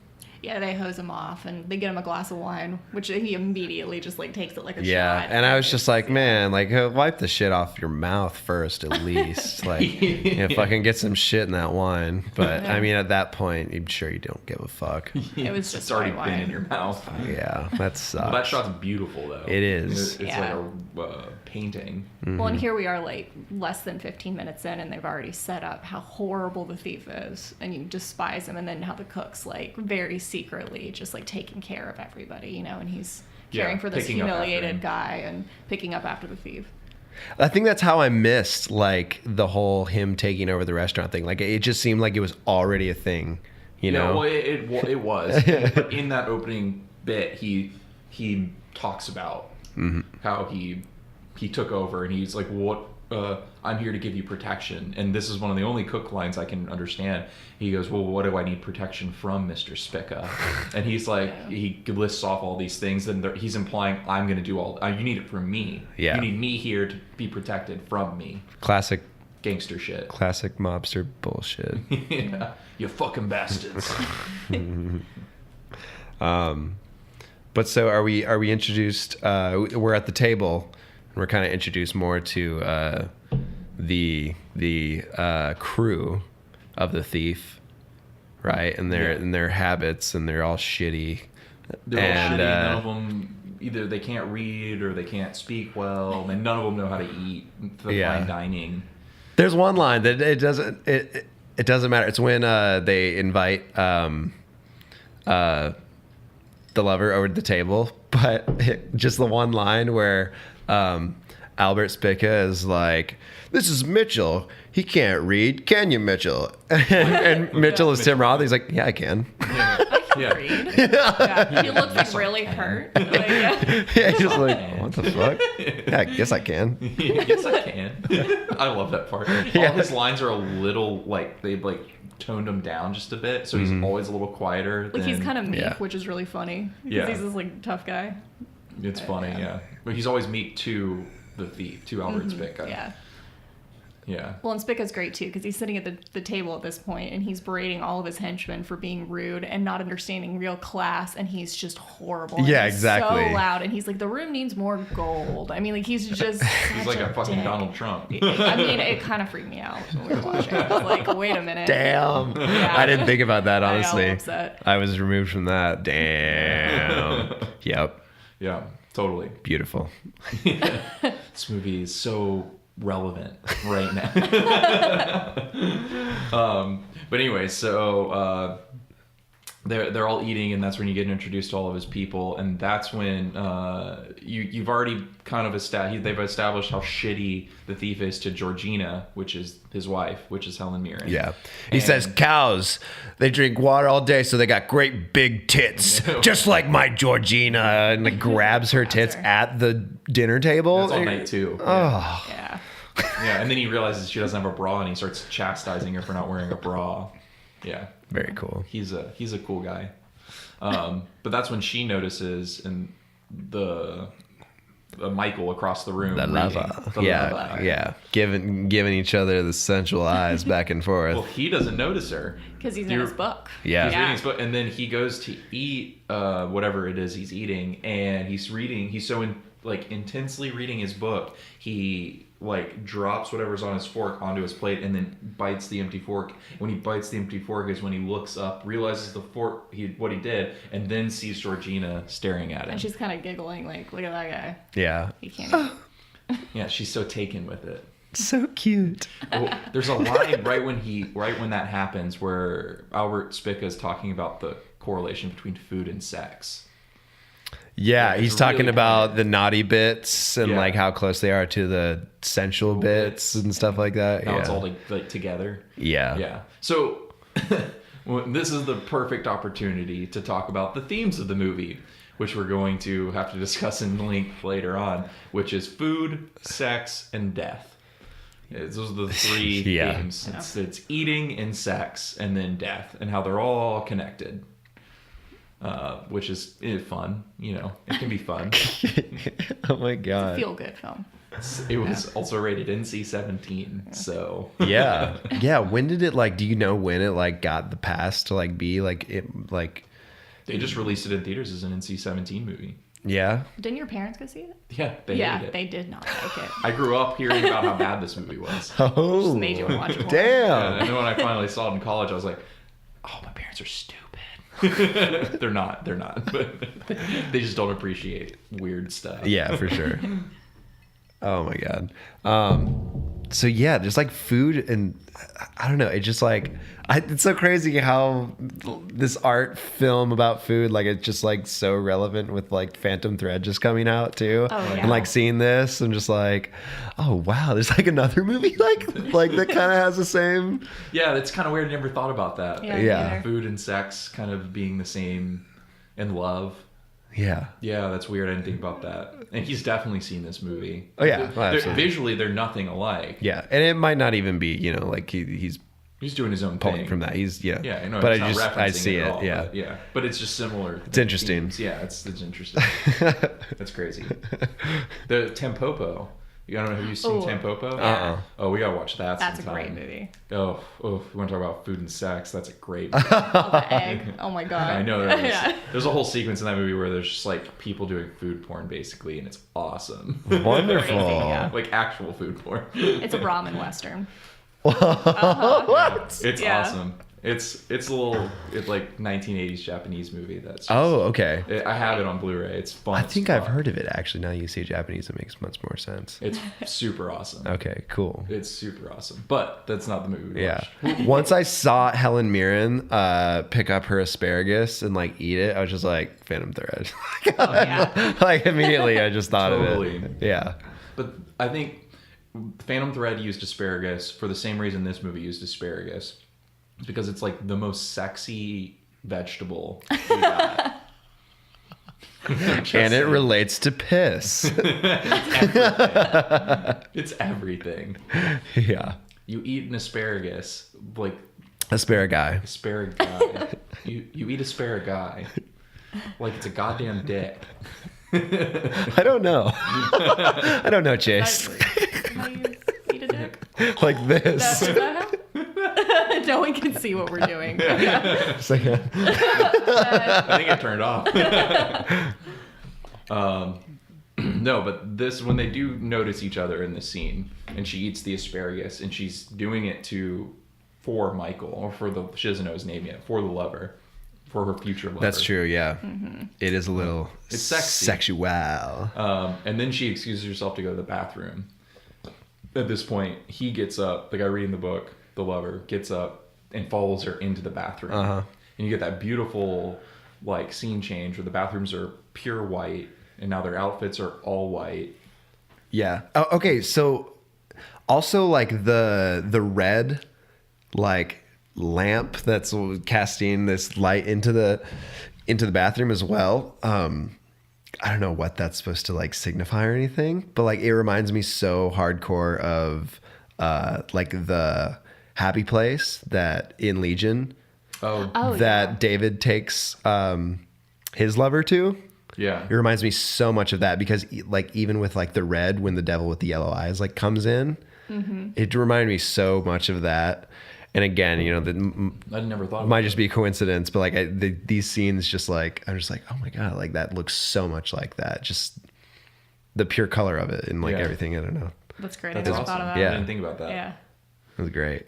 Yeah, they hose him off and they get him a glass of wine, which he immediately just takes it like a Yeah, shot. and I was just like, man, wipe the shit off your mouth first, at least. Fucking get some shit in that wine. But I mean, at that point, I'm sure you don't give a fuck. It was just It's already white been wine. in your mouth. Yeah, that sucks. Well, that shot's beautiful though. It is. It's Yeah. like a painting. Well, and here we are, less than 15 minutes in, and they've already set up how horrible the thief is, and you despise him, and then how the cook's very secretly just taking care of everybody, and he's caring for this picking up after him. humiliated guy and picking up after the thief. I think that's how I missed the whole him taking over the restaurant thing. It just seemed like it was already a thing, you know? Well, it was. But in that opening bit, he talks about how he took over, and he's like, "What? I'm here to give you protection." And this is one of the only cook lines I can understand. He goes, "Well, what do I need protection from, Mr. Spica?" And he's like, he lists off all these things, and he's implying, "I'm going to do all. You need it from me. Yeah. You need me here to be protected from me." Classic Gangster shit. mobster bullshit. Yeah, you fucking bastards. But so are we introduced? We're at the table, and we're kind of introduced more to the crew of the thief, right? And their habits, and they're all shitty. They're all And, shitty. None of them, either they can't read or they can't speak well, and none of them know how to eat. The fine dining. There's one line that it doesn't matter. It's when they invite the lover over to the table, but just the one line where Albert Spica is like, "This is Mitchell. He can't read, can you, Mitchell?" And Mitchell is Tim Roth. He's like, "Yeah, I can." Yeah. Read. Yeah. He looks like really hurt. Like, yeah. Yeah, he's like, "What the fuck? Yeah, I guess I can." Yes, I can. I love that part. All his lines are a little like they've like toned him down just a bit, so he's always a little quieter. Like he's kind of meek, Yeah. which is really funny. Because Yeah. he's this like tough guy. It's funny, yeah. But he's always meek to the thief, to Albert Spica. Yeah. Yeah. Well, and Spica's great too because he's sitting at the table at this point and he's berating all of his henchmen for being rude and not understanding real class, and he's just horrible. And Yeah, he's exactly. So loud, and he's like, "The room needs more gold." I mean, like he's just He's such like a fucking dick. Donald Trump. I mean, it kind of freaked me out when we were watching. I was like, "Wait a minute." Damn. Yeah. I didn't think about that, I know, honestly. I'm upset. I was removed from that. Damn. Yep. Yeah, totally. Beautiful. This movie is so relevant right now. But anyway, so they're all eating, and that's when you get introduced to all of his people, and that's when you've already kind of they've established how shitty the thief is to Georgina, which is his wife, which is Helen Mirren. Yeah. He And- says, "Cows, they drink water all day, so they got great big tits, just like my Georgina," and like grabs her tits her. at the dinner table. That's all night too. Oh. Yeah. Yeah, and then he realizes she doesn't have a bra, and he starts chastising her for not wearing a bra. Yeah, Very cool. he's a cool guy. But that's when she notices, and the Michael across the room. The reading. lover. The Yeah. lover. Yeah. Giving each other the sensual eyes back and forth. Well, he doesn't notice her. Because he's in his book. Yeah. He's reading his book, and then he goes to eat whatever it is he's eating, and he's reading. He's so intensely reading his book, he like drops whatever's on his fork onto his plate, and then bites the empty fork. When he bites the empty fork is when he looks up, realizes the fork what he did, and then sees Georgina staring at him. And she's kind of giggling, like, "Look at that guy. Yeah. He can't." Yeah, she's so taken with it. So cute. Well, there's a line right when that happens where Albert Spica is talking about the correlation between food and sex. Yeah, It's he's talking really about cool. the naughty bits and Yeah. like how close they are to the sensual bits and stuff like that. Now Yeah. it's all like together. Yeah. Yeah. So well, this is the perfect opportunity to talk about the themes of the movie, which we're going to have to discuss in length later on, which is food, sex, and death. Those are the three Yeah. themes. It's eating and sex and then death, and how they're all connected. Which is fun, it can be fun. Oh my god. Feel good film. It was also rated NC-17, so Yeah. Yeah. When did it do you know when it got the pass to be they just released it in theaters as an NC-17 movie. yeah. Didn't your parents go see it? Yeah, they Yeah, hated it. they did not like it. I grew up hearing about how bad this movie was. Oh. Just made you watch it more. Damn. And then when I finally saw it in college, I was like, "Oh, my parents are stupid." They're not. But they just don't appreciate weird stuff. Yeah, for sure. Oh my god. So yeah, just food and I don't know. It's just it's so crazy how this art film about food, it's just so relevant with Phantom Thread just coming out too. Oh, yeah. And seeing this, I'm just oh wow, there's another movie that kind of has the same. Yeah, that's kind of weird. I never thought about that. Yeah, Yeah. neither. Food and sex kind of being the same, and love. Yeah. Yeah, that's weird. I didn't think about that. And he's definitely seen this movie. Oh yeah. They're- Absolutely. visually, they're nothing alike. Yeah, and it might not even be he's He's doing his own pulling thing. from that. He's Yeah, I know. But it's not I referencing see at it. all, Yeah. but yeah, but it's just similar. It's interesting. themes. Yeah, it's interesting. That's crazy. The Tampopo. You don't know, have you seen Oh, Tampopo? yeah. Oh, we gotta watch that. That's a sometime. great movie. Oh, we want to talk about food and sex. That's a great movie. Oh, the egg. Oh my god. I know there is. Yeah. There's a whole sequence in that movie where there's just people doing food porn basically, and it's awesome. wonderful. Crazy, yeah. Like actual food porn. It's a ramen western. What? It's Yeah. awesome. It's a little 1980s Japanese movie. That's just, Oh, okay. I have it on Blu-ray. It's fun. I as think I've fuck. heard of it actually. Now you say Japanese, it makes much more sense. It's super awesome. Okay, cool. It's super awesome. But that's not the movie we Yeah. watched. Once I saw Helen Mirren pick up her asparagus and eat it, I was just Phantom Thread. Oh, yeah. Immediately, I just thought of Totally. it. Yeah. But I think Phantom Thread used asparagus for the same reason this movie used asparagus. It's because it's like the most sexy vegetable we got. And it relates to piss. It's everything. Yeah. You eat an asparagus, like Asparagus. asparagus. you eat asparagus like it's a goddamn dick. I don't know. I don't know, Chase. How you eat a dick? Like Is this. that how? No one can see what we're doing. It's like a- I think it turned off. No, but this, when they do notice each other in the scene, and she eats the asparagus, and she's doing it for Michael, or she doesn't know his name yet, for the lover, for her future lover. That's true, yeah. It is a little It's sexy. sexual. And then she excuses herself to go to the bathroom. At this point, he gets up, the guy reading the book, the lover, gets up and follows her into the bathroom. Uh-huh. And you get that beautiful like scene change where the bathrooms are pure white and now their outfits are all white. Yeah. Oh, okay, so also like the red like lamp that's casting this light into the bathroom as well. I don't know what that's supposed to like signify or anything, but like it reminds me so hardcore of like the happy place that in Legion Oh, that David takes his lover to. yeah. It reminds me so much of that because like even with like the red when the devil with the yellow eyes like comes in, it reminded me so much of that. And again, you know, I never thought of might it. just be a coincidence, but like these scenes, just like I'm just like, oh my god, like that looks so much like that. Just the pure color of it and like Yeah. everything. I don't know. That's great. That's I never awesome. thought of that. Yeah. I didn't think about that. Yeah. It was great.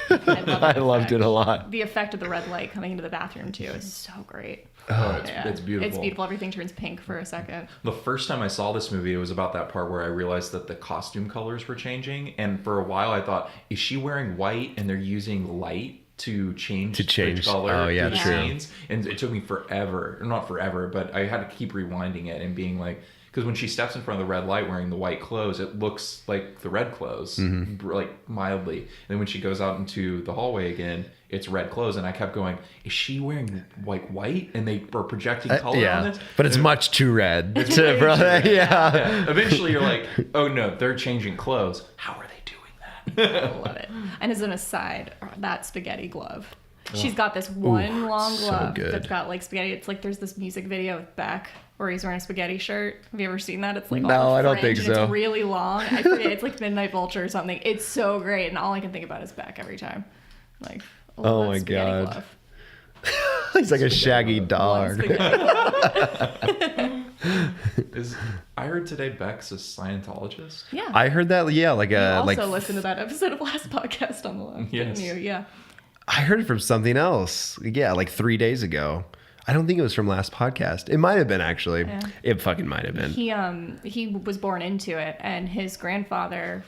I, love I the loved effect. it a lot. The effect of the red light coming into the bathroom too is so great. Oh, Yeah. it's beautiful. It's beautiful. Everything turns pink for a second. The first time I saw this movie, it was about that part where I realized that the costume colors were changing. And for a while I thought, is she wearing white and they're using light to change change. the color Oh, yeah, to the true. scenes? And it took me forever, or not forever, but I had to keep rewinding it and being like, because when she steps in front of the red light wearing the white clothes, it looks like the red clothes, like mildly. And then when she goes out into the hallway again, it's red clothes. And I kept going, is she wearing white? And they are projecting color on Yeah, this? but it's And much too red. way to, too red. yeah. eventually you're like, oh no, they're changing clothes. How are they doing that? I love it. And as an aside, that spaghetti glove. She's got this one long so glove good. that's got like spaghetti. It's like there's this music video with Beck where he's wearing a spaghetti shirt. Have you ever seen that? It's like No, all I don't fringe think and so. It's really long. I forget. It's like Midnight Vulture or something. It's so great, and all I can think about is Beck every time. Like, Oh that my spaghetti God. glove. He's like a shaggy One dog. spaghetti glove. I heard today Beck's a Scientologist. Yeah. I heard that. Yeah, like You a also like. listened to that episode of last podcast on the left, Yes. didn't you? Yeah. I heard it from something else. Yeah, like 3 days ago. I don't think it was from last podcast. It might have been actually. Yeah. It fucking might have been. He was born into it, and his grandfather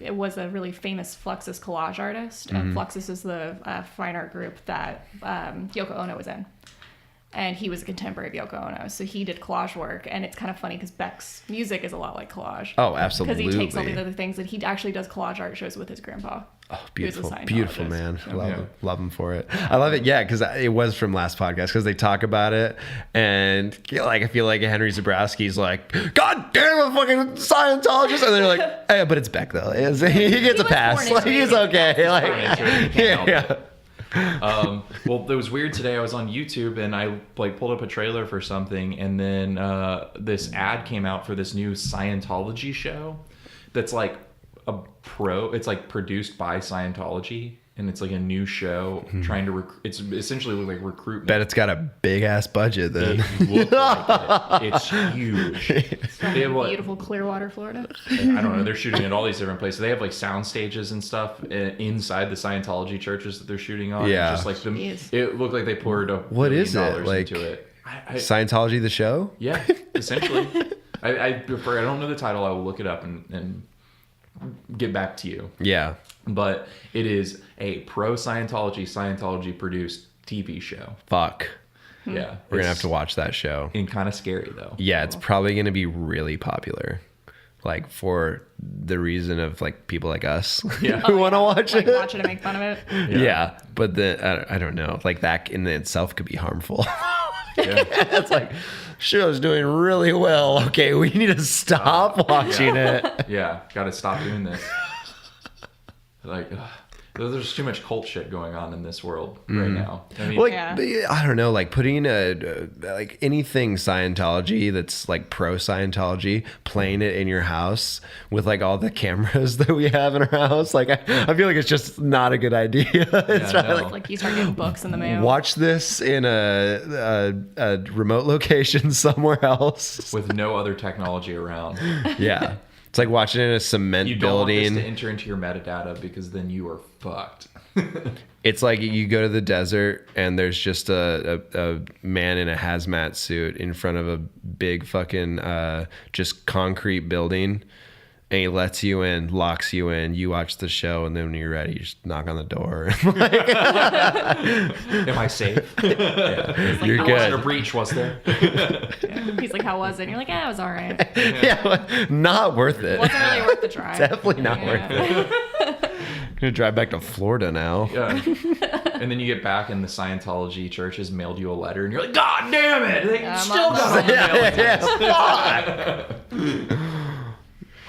was a really famous Fluxus collage artist. And Fluxus is the fine art group that Yoko Ono was in. And he was a contemporary of Yoko Ono, so he did collage work. And it's kind of funny because Beck's music is a lot like collage. Oh, absolutely. Because he takes all these other things, and he actually does collage art shows with his grandpa. Oh, who is a beautiful, beautiful Scientologist. man. Oh, yeah. Love him for it. I love it. Yeah, because it was from last podcast because they talk about it, and like I feel like Henry Zabrowski's like, God damn, a fucking Scientologist, and they're like, hey, but it's Beck though. He gets a was pass. born Like into it. he's okay. Like Born into it. You can't yeah, help yeah. Well, it was weird today. I was on YouTube and I like pulled up a trailer for something, and then this ad came out for this new Scientology show that's like it's like produced by Scientology, and it's like a new show trying to it's essentially like recruitment. Bet it's got a big ass budget then. It looked like it. It's huge. They have, like, Beautiful Clearwater, Florida. I don't know. They're shooting at all these different places. They have like sound stages and stuff inside the Scientology churches that they're shooting on. Yeah. Just like Jeez. it looked like they poured What is it? Like, into it. Scientology the show? Yeah, essentially. I prefer. I don't know the title. I will look it up and get back to you. Yeah. But it is a pro Scientology produced TV show. Fuck. Yeah, We're gonna have to watch that show. And kind of scary though. Yeah, it's probably gonna be really popular. like for the reason of like people like us Yeah. who want to watch like, it. watch it and make fun of it. Yeah, but then I don't know. Like that in itself could be harmful. Yeah. It's like show's doing really well. Okay, we need to stop watching it. Yeah, gotta stop doing this. Like, there's too much cult shit going on in this world right now. I mean, Like Yeah. I don't know, like putting like anything Scientology that's like pro Scientology, playing it in your house with like all the cameras that we have in our house. Like I feel like it's just not a good idea. It's Yeah, probably no. Like you start getting books in the mail. watch this in a remote location somewhere else. with no other technology around. Yeah. It's like watching it in a cement You don't want building. this to enter into your metadata because then you are fucked. It's like you go to the desert and there's just a man in a hazmat suit in front of a big fucking just concrete building, and he lets you in, locks you in. You watch the show, and then when you're ready, you just knock on the door. Am I safe? You're There wasn't a good. breach, was there? He's like, how was it? And you're like, yeah, it was all right. Yeah, not worth it. Wasn't really worth the drive. Definitely not Yeah. worth it. Gonna drive back to Florida now. Yeah. And then you get back and the Scientology church has mailed you a letter and you're like, God damn it! They I'm still on got the- the mail. Fuck.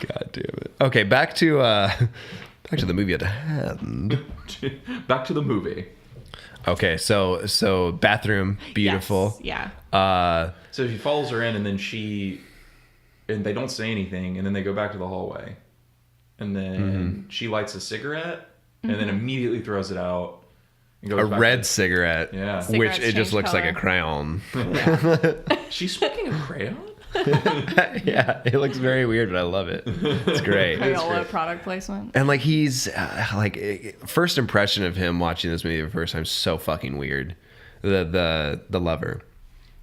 God damn it. Okay, back to the movie at hand. Back to the movie. Okay, so bathroom, beautiful. Yes, yeah. So he follows her in and then and they don't say anything and then they go back to the hallway. And then she lights a cigarette and then immediately throws it out. And goes A back red to- cigarette, Yeah. which Cigarettes it just change looks like a color. crayon. She's smoking a crayon? Yeah, it looks very weird, but I love it. It's great. Crayola product placement. And like he's first impression of him watching this movie the first time, so fucking weird. The lover.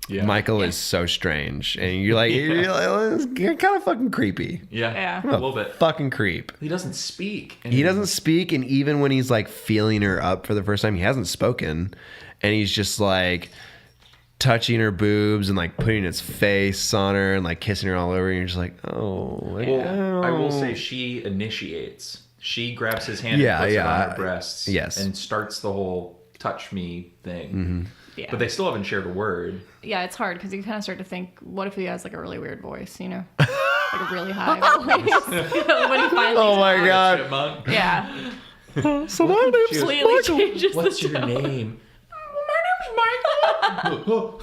Yeah. Michael is so strange, and you're like, you're kind of fucking creepy. Yeah. Yeah. A little bit. Fucking creep. He doesn't speak. He doesn't speak, and even when he's like feeling her up for the first time, he hasn't spoken, and he's just like touching her boobs and like putting his face on her and like kissing her all over, and you're just like, oh. Like, Well, I will oh. say she initiates. She grabs his hand Yeah, and puts it yeah. on her breasts. Yes. And starts the whole touch me thing. Mm-hmm. Yeah. But they still haven't shared a word. Yeah, it's hard because you kind of start to think, what if he has like a really weird voice, you know? Like a really high voice. You know, when he finally Oh my talks. god. Chipmunk. Yeah. So my name's She goes, Completely changes What's the your tone. name? My name's Michael.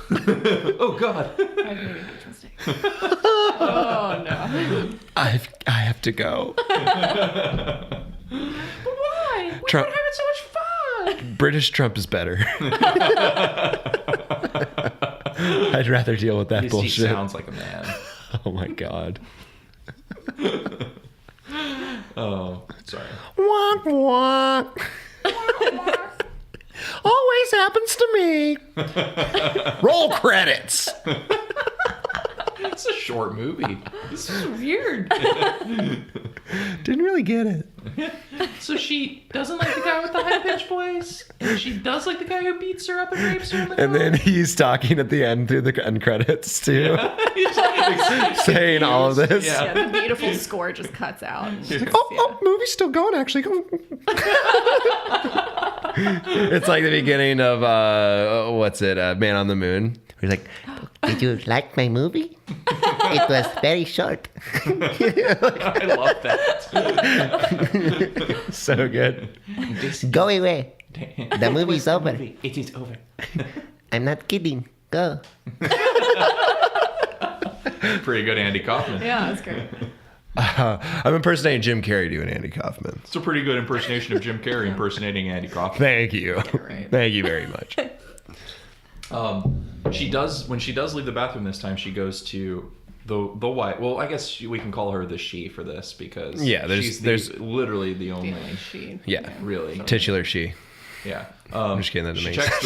Oh god. I've made a huge mistake. Oh no. I have to go. Why? We've Trump- been having so much fun. British Trump is better. I'd rather deal with that He bullshit. sounds like a man. Oh my god. Oh, sorry. Wonk wonk. Always happens to me. Roll credits. It's a short movie. This is weird. Didn't really get it. So she doesn't like the guy with the high pitched voice, and she does like the guy who beats her up and rapes her in the And then he's talking at the end through the end credits too, saying all of this. Yeah. Yeah, the beautiful score just cuts out. Oh, movie's still going actually. It's like the beginning of what's it? Man on the Moon. He's like, did you like my movie? It was very short. I love that. So good. Go away. The movie's over. It is over. I'm not kidding. Go. Pretty good Andy Kaufman. Yeah, that's great. I'm impersonating Jim Carrey doing Andy Kaufman. It's a pretty good impersonation of Jim Carrey impersonating Andy Kaufman. Thank you. right. Thank you very much. She does when she does leave the bathroom this time. She goes to the wife. Well, I guess we can call her the she for this because Yeah, she's literally the only The only she. Yeah. really Titular she. yeah. I'm just kidding. That She makes checks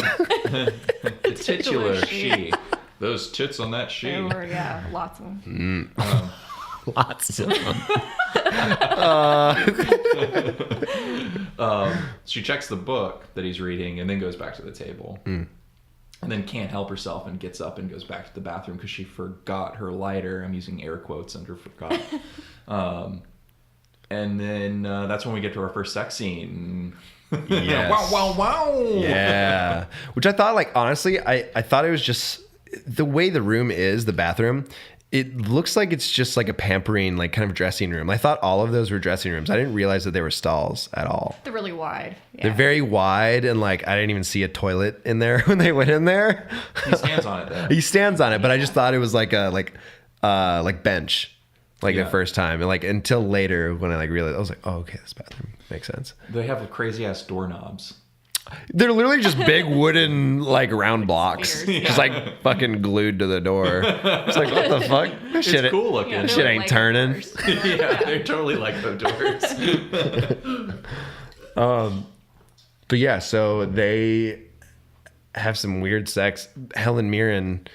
the titular she. she. Those tits on that she. There were, yeah, lots of them. lots of them. She checks the book that he's reading and then goes back to the table. and then can't help herself and gets up and goes back to the bathroom because she forgot her lighter. I'm using air quotes under forgot. And then that's when we get to our first sex scene. Yes. Wow, wow, wow. Yeah. Which I thought, like, honestly, I thought it was just the way the room is, the bathroom. It looks like it's just like a pampering, like kind of dressing room. I thought all of those were dressing rooms. I didn't realize that they were stalls at all. They're really wide. Yeah. They're very wide, and like I didn't even see a toilet in there when they went in there. He stands on it though. He stands on it, but I just thought it was like a bench, like Yeah. the first time, and like until later when I like realized, I was like, oh, okay, this bathroom makes sense. They have crazy ass doorknobs. They're literally just big wooden, like round blocks, Spears. just like fucking glued to the door. It's like, what the fuck? That shit, It's cool looking. Yeah, that they're shit like ain't Lego turning. doors. Yeah, they're totally like the doors. But yeah, so they have some weird sex. Helen Mirren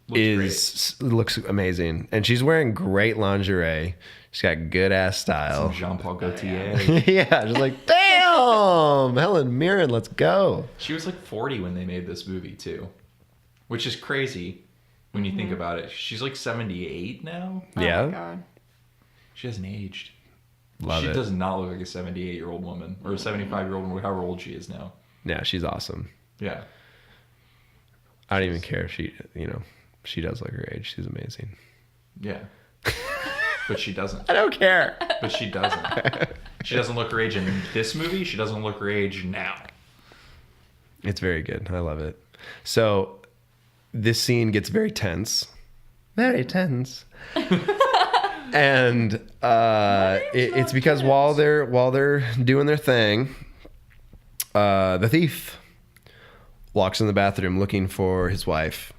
looks amazing, and she's wearing great lingerie. She's got good ass style. Jean-Paul Gaultier. Yeah, just like, damn, Helen Mirren, let's go. She was like 40 when they made this movie too, which is crazy when you think about it. She's like 78 now. Oh Yeah. my God. She hasn't aged. Love She it. does not look like a 78-year-old woman or a 75-year-old woman, however old she is now. Yeah, she's awesome. Yeah. I don't even care if she does look her age. She's amazing. Yeah. But she doesn't. I don't care. But she doesn't. She doesn't look her age in this movie. She doesn't look her age now. It's very good. I love it. So this scene gets very tense. Very tense. And it's because while they're doing their thing, the thief walks in the bathroom looking for his wife.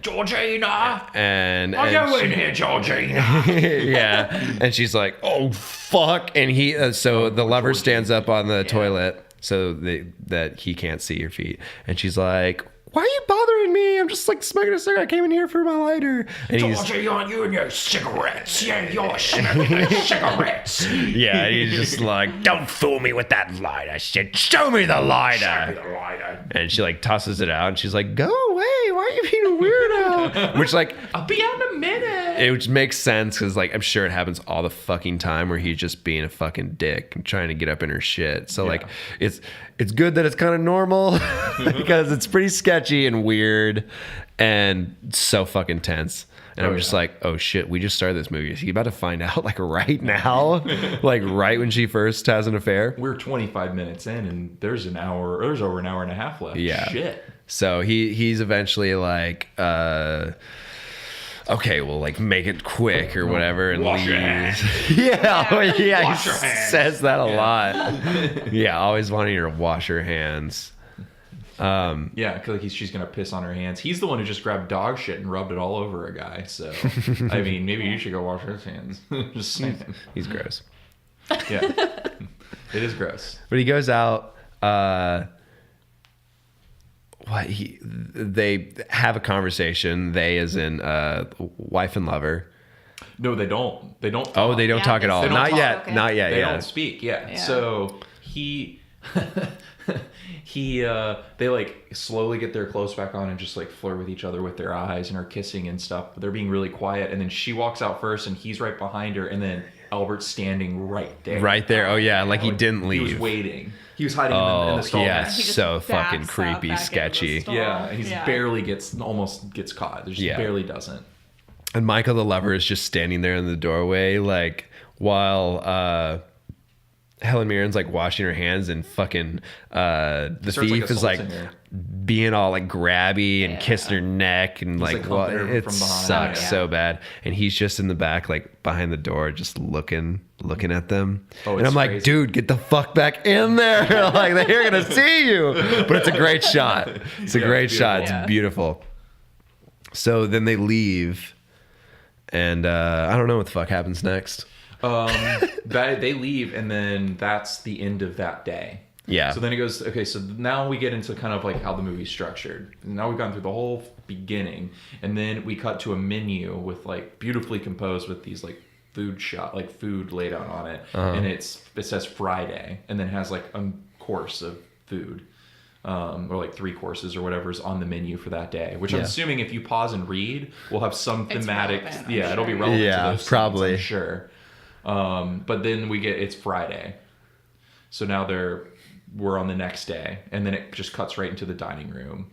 Georgina! And Go in here, Georgina! yeah, and she's like, "Oh fuck!" And so the lover stands up on the toilet so that he can't see her feet, and she's like, "Why are you bothering me? I'm just like smoking a cigarette. I came in here for my lighter." And Georgina, you and your cigarettes. Yeah, you're smoking your cigarettes. yeah, and he's just like, "Don't fool me with that lighter." Shit, show me the lighter. And she like tosses it out, and she's like, "Go away! Why are you being a weirdo?" Which like, I'll be out in a minute. which makes sense because like I'm sure it happens all the fucking time where he's just being a fucking dick and trying to get up in her shit. So like it's good that it's kind of normal because it's pretty sketchy and weird and so fucking tense. And I'm just like, oh shit, we just started this movie. Is he about to find out like right now? Like right when she first has an affair? We're 25 minutes in, and there's over an hour and a half left. Yeah. Shit. So he's eventually like, okay, we'll like make it quick or whatever and Wash leave. your hands. Yeah, Wash he your hands. says that a lot. Yeah, always wanting her to wash her hands. Yeah, because she's gonna piss on her hands. He's the one who just grabbed dog shit and rubbed it all over a guy. So, I mean, maybe you should go wash his hands. Just saying. He's gross. Yeah, it is gross. But he goes out. They have a conversation. They, as in wife and lover. No, they don't. They don't. Oh, they don't Yeah, talk at they all. don't Not talk, yet. okay. Not yet. They Yeah. don't speak. Yeah. Yeah. So they like slowly get their clothes back on and just like flirt with each other with their eyes and are kissing and stuff. But they're being really quiet, and then she walks out first, and he's right behind her, and then Albert's standing right there. Right there. Oh yeah, like he didn't leave. He was waiting. He was hiding in the stall. yeah, He just so backs fucking up creepy, back into the sketchy. stall. Yeah, he Yeah. barely almost gets caught. Just Yeah. barely doesn't. And Michael the lover is just standing there in the doorway, like while Helen Mirren's like washing her hands, and fucking the Starts, like, thief is like assaulting her. being all like grabby and Yeah. kissing her neck, and like, like, well, humping her it from behind. sucks Oh, yeah. so bad. And he's just in the back, like behind the door, just looking at them. Oh, and it's I'm like, crazy. dude, get the fuck back in there! Like they're gonna see you. But it's a great shot. It's a Yeah, great it's shot. beautiful. It's beautiful. So then they leave. And I don't know what the fuck happens next. They leave, and then that's the end of that day. Yeah. So then it goes, okay, so now we get into kind of like how the movie's structured. Now we've gone through the whole beginning, and then we cut to a menu with like beautifully composed with these like food laid out on it. And it says Friday, and then has like a course of food. or like 3 courses or whatever is on the menu for that day. Which I'm Yeah. assuming if you pause and read, we'll have some It's thematic. relevant, I'm It'll be sure. relevant Yeah, to those scenes, probably. I'm sure. But then it's Friday, so now we're on the next day, and then it just cuts right into the dining room,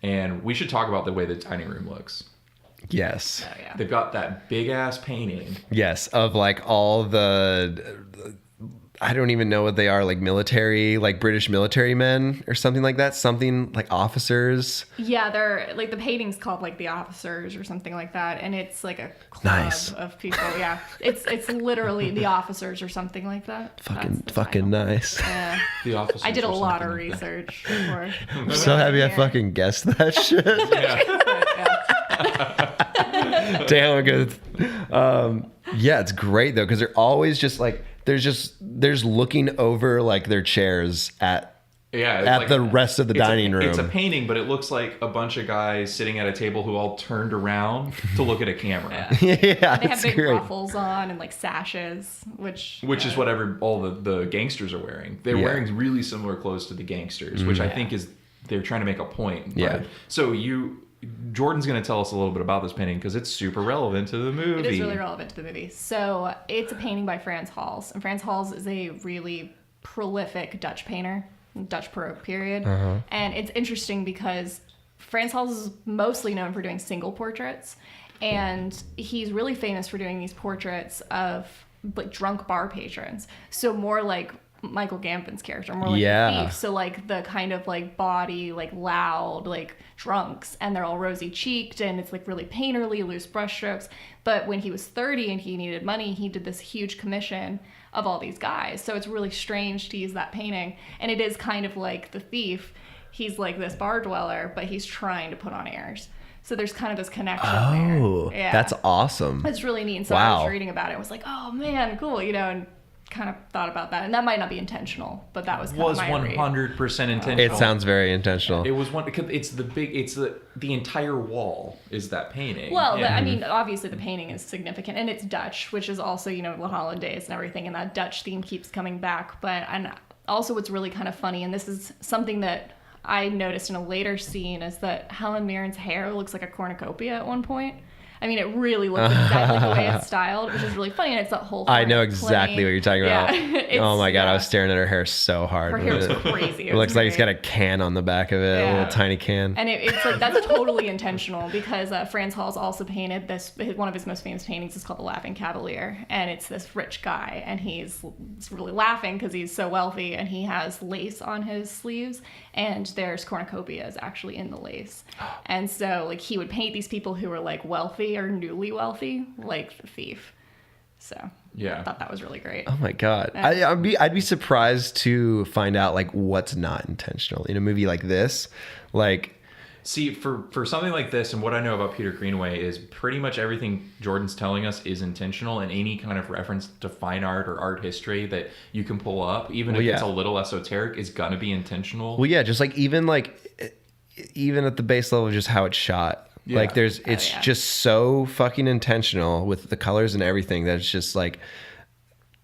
and we should talk about the way the dining room looks. Yes. Oh, yeah. They've got that big ass painting. Yes, of like all I don't even know what they are, like military, like British military men or something like that. Something like officers. Yeah, they're like the painting's called like the officers or something like that, and it's like a club Nice. of people. Yeah, it's literally the officers or something like that. That's the Fucking title. nice. Yeah. The officers. I did a or lot of something like that. research before. I'm so happy I fucking guessed that shit. Damn good. Yeah, it's great though, because they're always just like there's looking over like their chairs at Yeah, at the rest of the dining room. It's a painting, but it looks like a bunch of guys sitting at a table who all turned around to look at a camera. Yeah, They have it's big great. ruffles on and like sashes, which Is whatever all the gangsters are wearing. They're Yeah. wearing really similar clothes to the gangsters, which I think is they're trying to make a point. Yeah. But- so Jordan's going to tell us a little bit about this painting because it's super relevant to the movie. It is really relevant to the movie. So it's a painting by Frans Hals, and Frans Hals is a really prolific Dutch painter, Dutch Baroque period. And it's interesting because Frans Hals is mostly known for doing single portraits, and he's really famous for doing these portraits of like drunk bar patrons. So more like Michael Gambon's character, more like Yeah. the thief. So like the kind of like body, like loud, like drunks, and they're all rosy cheeked, and it's like really painterly, loose brushstrokes. But when he was 30 and he needed money, he did this huge commission of all these guys. So it's really strange to use that painting, and it is kind of like the thief. He's like this bar dweller, but he's trying to put on airs. So there's kind of this connection Oh, there. Yeah. that's awesome. It's really neat. And so I Wow. was reading about it. I was like, oh man, cool, you know, and kind of thought about that. And that might not be intentional, but that was kind was of my read. 100% intentional. It sounds very intentional. It was one because it's the entire wall is that painting. Well, Yeah. I mean, obviously the painting is significant, and it's Dutch, which is also, you know, the Hollandaise and everything, and that Dutch theme keeps coming back. But and also what's really kind of funny, and this is something that I noticed in a later scene, is that Helen Mirren's hair looks like a cornucopia at one point. I mean, it really looks exactly the way it's styled, which is really funny, and it's that whole I thing know of exactly plain- what you're talking about. Yeah, Oh my god, I yeah. was staring at her hair so hard. Her hair was crazy. It looks like it's great. got a can on the back of it, a Yeah. little tiny can. And it's like that's totally intentional because Frans Hals also painted this. One of his most famous paintings is called The Laughing Cavalier, and it's this rich guy, and he's really laughing because he's so wealthy, and he has lace on his sleeves, and there's cornucopias actually in the lace, and so like he would paint these people who were like wealthy or newly wealthy, like the thief. So Yeah. I thought that was really great. Oh my god, I'd be surprised to find out like what's not intentional in a movie like this. Like, See, for something like this, and what I know about Peter Greenway is pretty much everything Jordan's telling us is intentional, and any kind of reference to fine art or art history that you can pull up, even if it's a little esoteric, is gonna be intentional. well, yeah, just like even at the base level of just how it's shot. Yeah. Like it's yeah. just so fucking intentional with the colors and everything that it's just like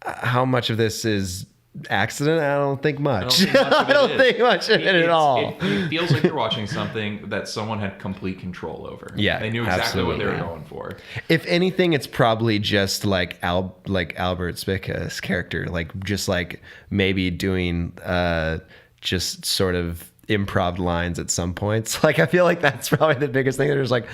how much of this is accident? I don't think much. I don't think much of it at all. It feels like you're watching something that someone had complete control over. Yeah, They knew exactly what they were absolutely. going for. If anything, it's probably just like Albert Spica's character, like just like maybe doing just sort of improv lines at some points. Like I feel like that's probably the biggest thing. They're just like,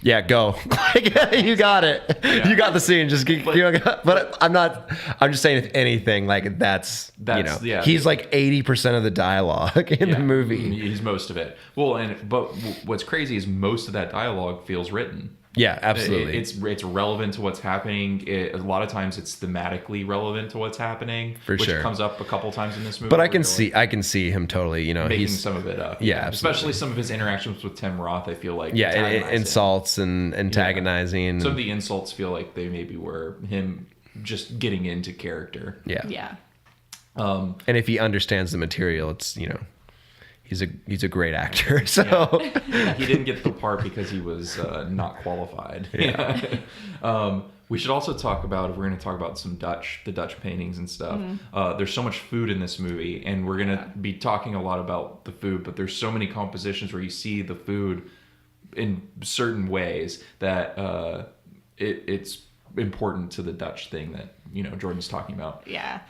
yeah, go. Like, you got it. Yeah. You got the scene. Just keep. But I'm not. I'm just saying, if anything, like that's you know, yeah. he's like 80% of the dialogue in the movie. He's most of it. Well, but what's crazy is most of that dialogue feels written. Yeah, absolutely. It's relevant to what's happening. A lot of times it's thematically relevant to what's happening, For which sure. comes up a couple times in this movie. But I where can you're see him totally. You know, making he's some of it up. Yeah, absolutely. Especially some of his interactions with Tim Roth. I feel like and antagonize him. insults and antagonizing. Some of the insults feel like they maybe were him just getting into character. Yeah. Yeah. And if he understands the material, it's, you know, he's a great actor. So He didn't get the part because he was not qualified. Yeah. We should also talk about, if we're going to talk about the Dutch paintings and stuff. There's so much food in this movie, and we're going to be talking a lot about the food, but there's so many compositions where you see the food in certain ways that it's important to the Dutch thing that, Jordan's talking about. Yeah.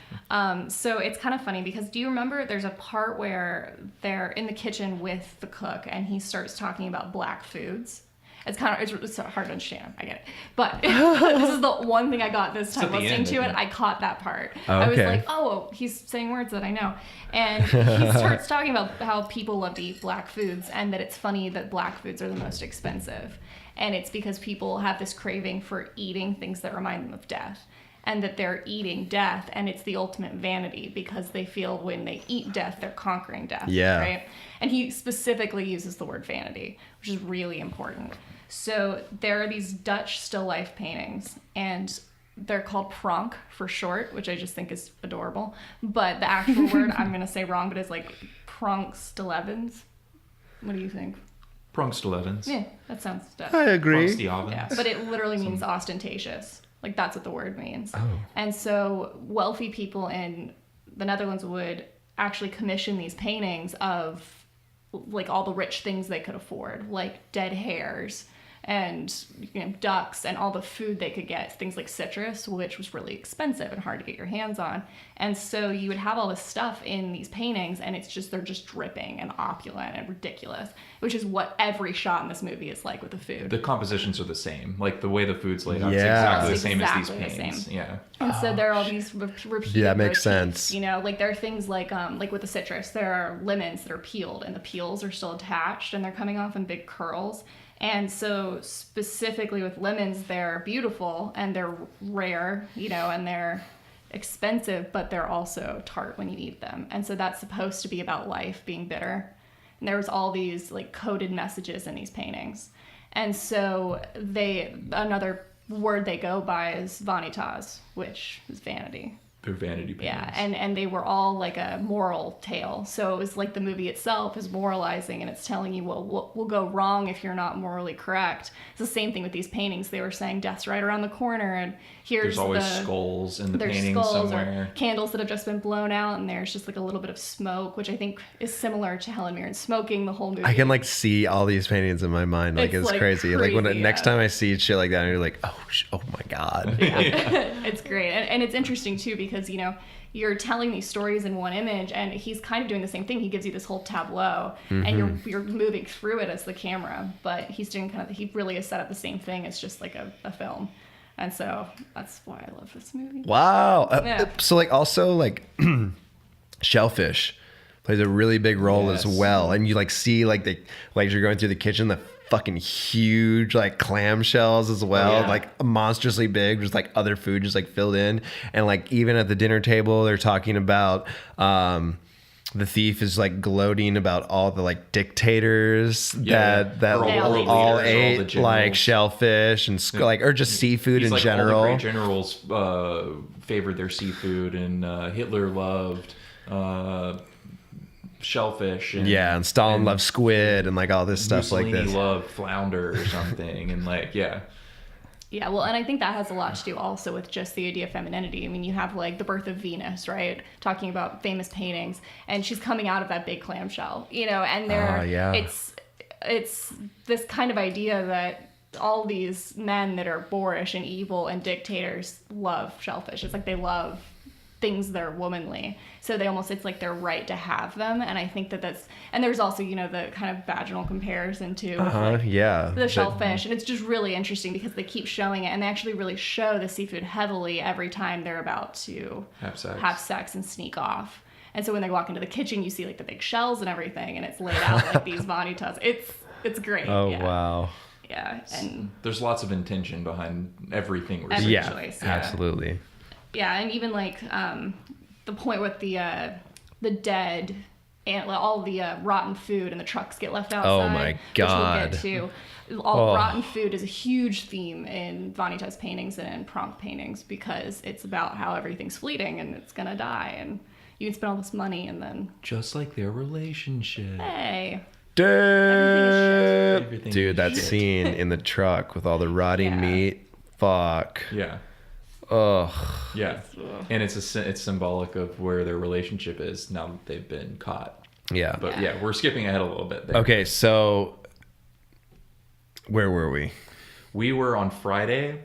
So it's kind of funny because do you remember there's a part where they're in the kitchen with the cook and he starts talking about black foods? It's hard to understand. I get it. But this is the one thing I got this time listening to it. I caught that part. I was like, oh, he's saying words that I know. And he starts talking about how people love to eat black foods and that it's funny that black foods are the most expensive. And it's because people have this craving for eating things that remind them of death. And that they're eating death, and it's the ultimate vanity because they feel when they eat death, they're conquering death. Yeah. Right? And he specifically uses the word vanity, which is really important. So there are these Dutch still life paintings, and they're called pronk for short, which I just think is adorable. But the actual word, I'm going to say wrong, but it's like pronkstelevens. What do you think? Pronkstelevens. Yeah, that sounds Dutch. I agree. Yeah, but it literally means ostentatious. Like, that's what the word means. Oh. And so wealthy people in the Netherlands would actually commission these paintings of, like, all the rich things they could afford, like dead hares and ducks and all the food they could get, things like citrus, which was really expensive and hard to get your hands on. And so you would have all this stuff in these paintings, and they're just dripping and opulent and ridiculous, which is what every shot in this movie is like with the food. The compositions are the same. Like, the way the food's laid out is Yeah. exactly the It's same as these exactly the paintings. same. Yeah. And so there are all these repeated Yeah, that makes motifs, sense. like there are things like with the citrus, there are lemons that are peeled and the peels are still attached and they're coming off in big curls. And so specifically with lemons, they're beautiful and they're rare, and they're expensive, but they're also tart when you eat them. And so that's supposed to be about life being bitter. And there was all these like coded messages in these paintings. And so another word they go by is vanitas, which is vanity. They're vanity paintings. Yeah, and they were all like a moral tale. So it was like the movie itself is moralizing, and it's telling you, well, what will go wrong if you're not morally correct. It's the same thing with these paintings. They were saying death's right around the corner, and There's always skulls in the painting somewhere. Or candles that have just been blown out, and there's just like a little bit of smoke, which I think is similar to Helen Mirren smoking the whole movie. I can like see all these paintings in my mind. Like it's like crazy. Like when next yeah. time I see shit like that, and you're like, oh my god. It's great. And it's interesting too because, you're telling these stories in one image, and he's kind of doing the same thing. He gives you this whole tableau, and you're moving through it as the camera, but he's doing he really has set up the same thing. It's just like a film. And so that's why I love this movie. Wow. Yeah. So like also like shellfish plays a really big role as well. And you like see like as you're going through the kitchen, the fucking huge like clamshells as well, like monstrously big, just like other food just like filled in. And like even at the dinner table, they're talking about the thief is like gloating about all the like dictators that all ate like shellfish and or just seafood in like general. All the great generals favored their seafood, and Hitler loved shellfish. And Stalin loved squid and like all this stuff like Mussolini this. loved flounder or something, and like Yeah, well, and I think that has a lot to do also with just the idea of femininity. I mean, you have like The Birth of Venus, right? Talking about famous paintings, and she's coming out of that big clamshell, and it's this kind of idea that all these men that are boorish and evil and dictators love shellfish. It's like they love things that are womanly, so it's like their right to have them. And I think that's, and there's also the kind of vaginal comparison to the shellfish, and it's just really interesting because they keep showing it, and they actually really show the seafood heavily every time they're about to have sex and sneak off. And so when they walk into the kitchen, you see like the big shells and everything, and it's laid out like these vanitas. It's great. Wow. Yeah, and there's lots of intention behind everything we're every seeing. choice. Absolutely. Yeah, and even like the point with the dead and all the rotten food and the trucks get left outside. Oh my god! Which we'll get to. Rotten food is a huge theme in Vanitas paintings and in Pronk paintings because it's about how everything's fleeting and it's gonna die, and you can spend all this money and then just like their relationship. Hey. Dude, Everything that is shit. scene in the truck with all the rotting meat. fuck. Yeah. Ugh. Yeah. And it's symbolic of where their relationship is now that they've been caught. Yeah. But yeah, we're skipping ahead a little bit there. Okay, so where were we? We were on Friday,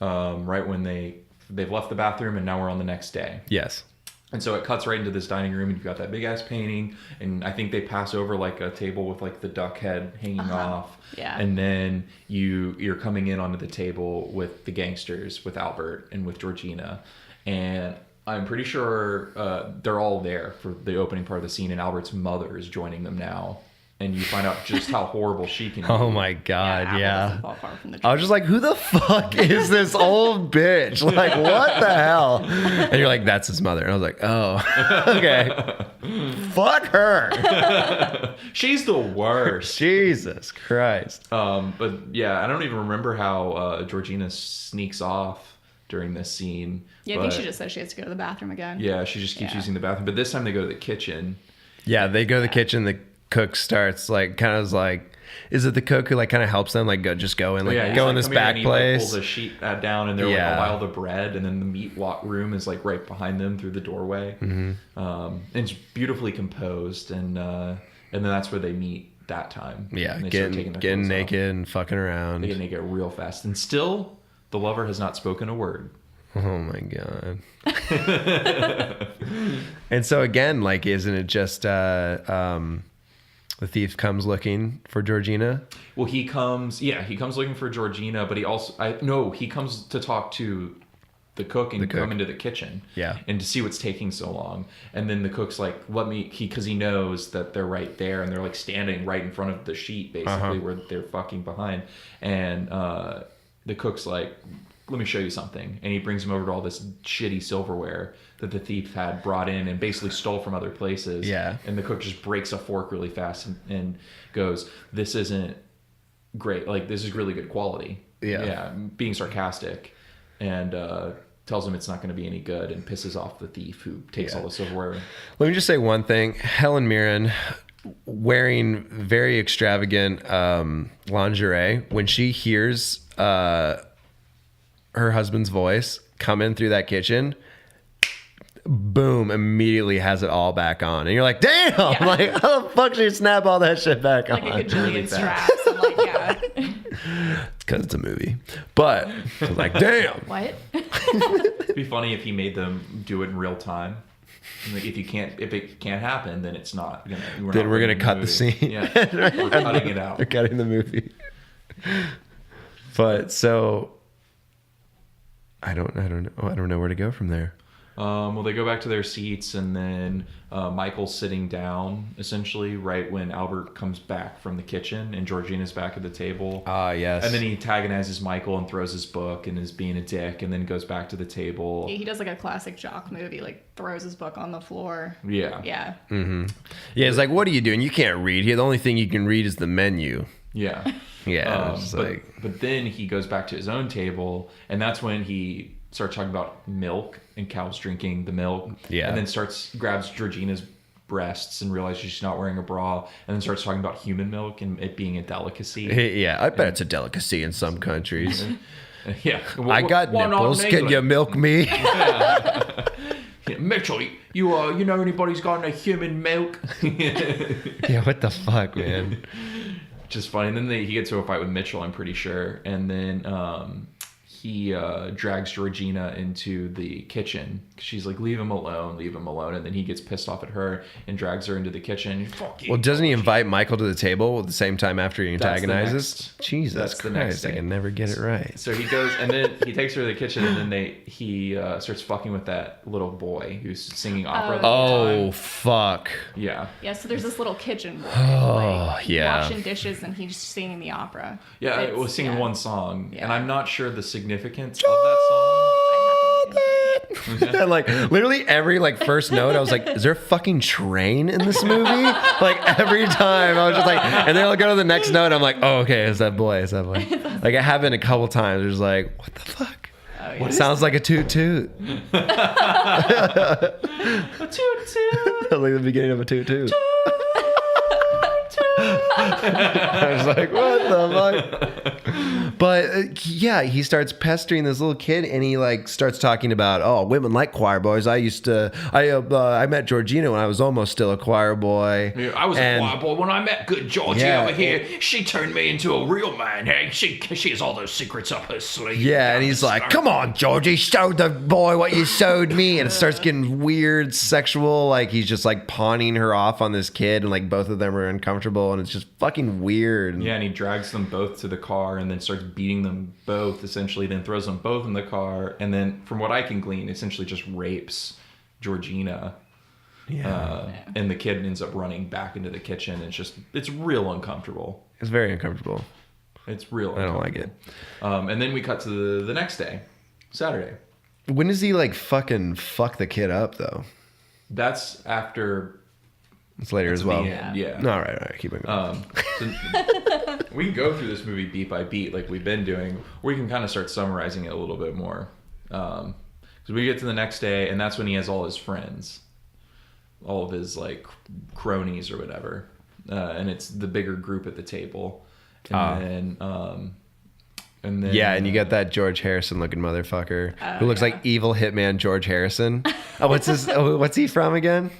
right when they've left the bathroom, and now we're on the next day. Yes. And so it cuts right into this dining room, and you've got that big ass painting, and I think they pass over like a table with like the duck head hanging off. Yeah. And then you're coming in onto the table with the gangsters, with Albert and with Georgina, and I'm pretty sure they're all there for the opening part of the scene, and Albert's mother is joining them now. And you find out just how horrible she can be. Oh my God, Apple yeah. doesn't fall far from the I was just like, who the fuck is this old bitch? Like, what the hell? And you're like, that's his mother. And I was like, oh, okay. Fuck her. She's the worst. Jesus Christ. But yeah, I don't even remember how Georgina sneaks off during this scene. Yeah, I think she just says she has to go to the bathroom again. Yeah, she just keeps using the bathroom. But this time they go to the kitchen. Yeah, they go to the kitchen. The cook starts like, kind of like, is it the cook who like kind of helps them like go and like he's go like, in this "Come here," back and he, place? Like, pulls a sheet down, and they're like Yeah. a pile of bread, and then the meat room is like right behind them through the doorway. And it's beautifully composed, and then that's where they meet that time. Yeah, And they start taking their getting clothes naked off. and fucking around. They get naked real fast, and still the lover has not spoken a word. Oh my God. And so again, like, isn't it just the thief comes looking for Georgina? Well, he comes looking for Georgina, but he comes to talk to the cook and come into the kitchen. Yeah. And to see what's taking so long. And then the cook's like, because he knows that they're right there, and they're like standing right in front of the sheet, basically, where they're fucking behind. And the cook's like, let me show you something. And he brings him over to all this shitty silverware that the thief had brought in and basically stole from other places. Yeah. And the cook just breaks a fork really fast and goes, this isn't great. Like, this is really good quality. Yeah. Being sarcastic. And tells him it's not going to be any good, and pisses off the thief who takes all the silverware. Let me just say one thing. Helen Mirren wearing very extravagant lingerie, when she hears her husband's voice come in through that kitchen, boom, immediately has it all back on. And you're like, damn, like, how the fuck did you snap all that shit back Like on? a gajillion straps. And like, yeah. It's because it's a movie. But I was like, damn. What? It'd be funny if he made them do it in real time. Like, if it can't happen, then it's not gonna. We're gonna cut the scene. Yeah, we're cutting it out. We're cutting the movie. But so I don't know where to go from there. Well, they go back to their seats, and then Michael's sitting down, essentially, right when Albert comes back from the kitchen, and Georgina's back at the table. Ah, yes. And then he antagonizes Michael and throws his book and is being a dick, and then goes back to the table. He does like a classic jock movie, like throws his book on the floor. Yeah. Yeah. Yeah, it's like, what are you doing? You can't read here. The only thing you can read is the menu. Yeah. Yeah. It's but then he goes back to his own table, and that's when he starts talking about milk and cows drinking the milk. Yeah. And then grabs Georgina's breasts and realizes she's not wearing a bra, and then starts talking about human milk and it being a delicacy. yeah, I bet it's a delicacy in some countries. Yeah. I got nipples. Can you milk me? Yeah, Mitchell, you know anybody's got any human milk? Yeah, what the fuck, man? Just funny. And then he gets to a fight with Mitchell, I'm pretty sure. And then he drags Georgina into the kitchen. She's like, leave him alone. And then he gets pissed off at her and drags her into the kitchen. Fuck you. Well, doesn't he invite Michael to the table at the same time after he That's the antagonizes? Jesus that's the next Christ, I day. can never get it right. So he goes, and then he takes her to the kitchen, and then he starts fucking with that little boy who's singing opera the whole Oh, time. fuck. Yeah. Yeah, so there's this little kitchen boy, like, yeah. washing dishes, and he's singing the opera. Yeah, I It's- was singing yeah. one song, Yeah. and I'm not sure the significance of that song. I have to look into it. And like literally every like first note, I was like, "Is there a fucking train in this movie?" Like every time, I was just like, and then I'll go to the next note. I'm like, "Oh, okay, it's that boy. Like it happened a couple times. It was like, "What the fuck?" Oh, yeah. It sounds like a toot toot. A toot toot. Like the beginning of a toot toot. Toot. I was like, what the fuck? But yeah, he starts pestering this little kid, and he like starts talking about, oh, women like choir boys. I met Georgina when I was almost still a choir boy. Yeah, I was a choir boy when I met good Georgie Yeah, over here. She turned me into a real man. Hey, she has all those secrets up her sleeve. Yeah, and he's like, come on, Georgie, show the boy what you showed me. And it starts getting weird, sexual. Like, he's just like pawning her off on this kid, and like both of them are uncomfortable, and it's just fucking weird. Yeah, and he drags them both to the car and then starts beating them both, essentially, then throws them both in the car, and then, from what I can glean, essentially just rapes Georgina. And the kid ends up running back into the kitchen. It's real uncomfortable. It's very uncomfortable. It's real I don't like it. And then we cut to the next day, Saturday. When does he like fucking fuck the kid up though? That's after. It's later as well. The end, yeah. All right, keep it going. So we can go through this movie beat by beat like we've been doing, or we can kind of start summarizing it a little bit more. Because we get to the next day, and that's when he has all his friends, all of his like cronies or whatever, and it's the bigger group at the table, and then Yeah, and you got that George Harrison looking motherfucker who looks like evil hitman George Harrison. What's he from again?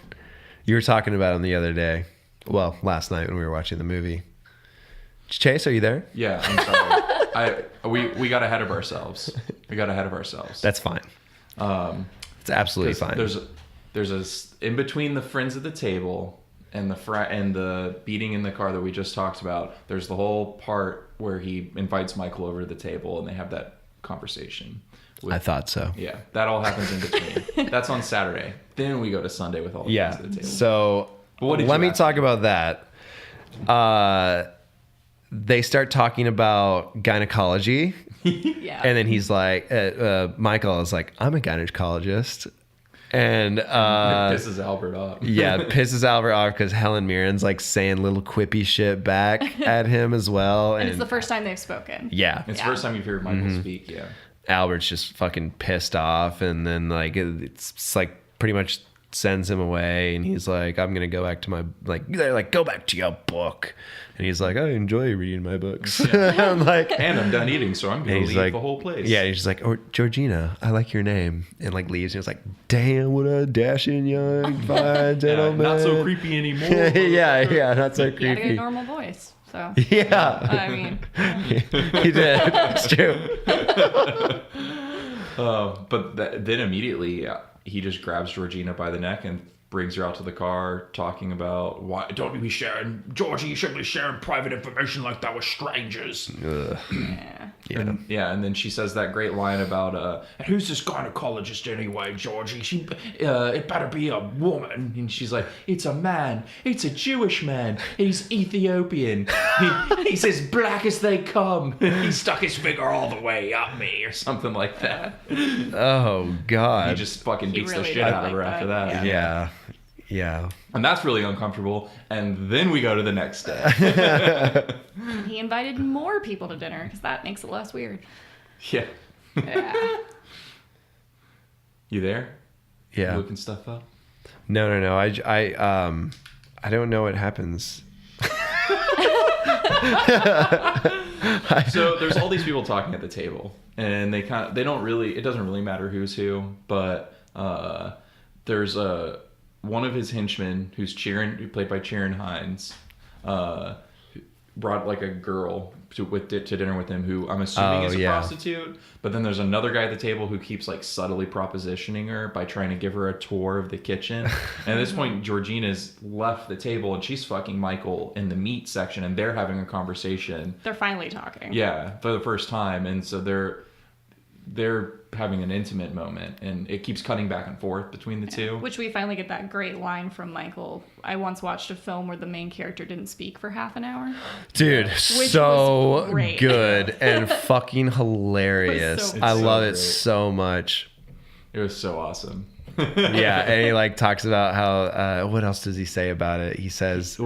You were talking about him the other day. Well, last night when we were watching the movie. Chase, are you there? Yeah, I'm sorry. We got ahead of ourselves. That's fine. It's absolutely fine. There's a in between the friends at the table and the beating in the car that we just talked about. There's the whole part where he invites Michael over to the table and they have that conversation. I thought so. Yeah, that all happens in between. That's on Saturday. Then we go to Sunday with all the friends at the table. So let me talk about that. They start talking about gynecology. Yeah. And then he's like, Michael is like, I'm a gynecologist. And It pisses Albert off. yeah, pisses Albert off because Helen Mirren's like saying little quippy shit back at him as well. And it's the first time they've spoken. Yeah. It's the first time you've heard Michael speak, yeah. Albert's just fucking pissed off, and then like it's like pretty much sends him away, and he's like, I'm gonna go back to my they're like, go back to your book, and he's like, I enjoy reading my books. I'm like, And I'm done eating, so I'm gonna leave like, the whole place. Yeah, he's just like, oh, Georgina, I like your name, and like leaves, and he's like, damn, what a dashing young fine gentleman. Not so creepy anymore. yeah, not so He had a creepy. normal voice. So Yeah. I mean, He did. It's true. But then immediately he just grabs Georgina by the neck and brings her out to the car, talking about, why don't you be sharing, Georgie, you shouldn't be sharing private information like that with strangers. yeah. And then she says that great line about, and who's this gynecologist anyway, Georgie? It better be a woman. And she's like, it's a man. It's a Jewish man. He's Ethiopian. He's as black as they come. He stuck his finger all the way up me, or something like that. Oh God. He just fucking beats the really shit did out of her like after that, that. Yeah. And that's really uncomfortable. And then we go to the next day. He invited more people to dinner because that makes it less weird. Yeah. Yeah. You there? Yeah. Looking stuff up? No. I don't know what happens. So there's all these people talking at the table, and it doesn't really matter who's who, but there's one of his henchmen who played by Sharon Hines, brought like a girl to dinner with him, who I'm assuming is a prostitute. But then there's another guy at the table who keeps like subtly propositioning her by trying to give her a tour of the kitchen. And at this point, Georgina's left the table and she's fucking Michael in the meat section, and they're having a conversation. They're finally talking. Yeah, for the first time, and so they're having an intimate moment, and it keeps cutting back and forth between the two. Which we finally get that great line from Michael. I once watched a film where the main character didn't speak for half an hour. Dude, Which so was great. good and fucking hilarious. So I so love it great. so much. It was so awesome. Yeah, and he like talks about how what else does he say about it? He says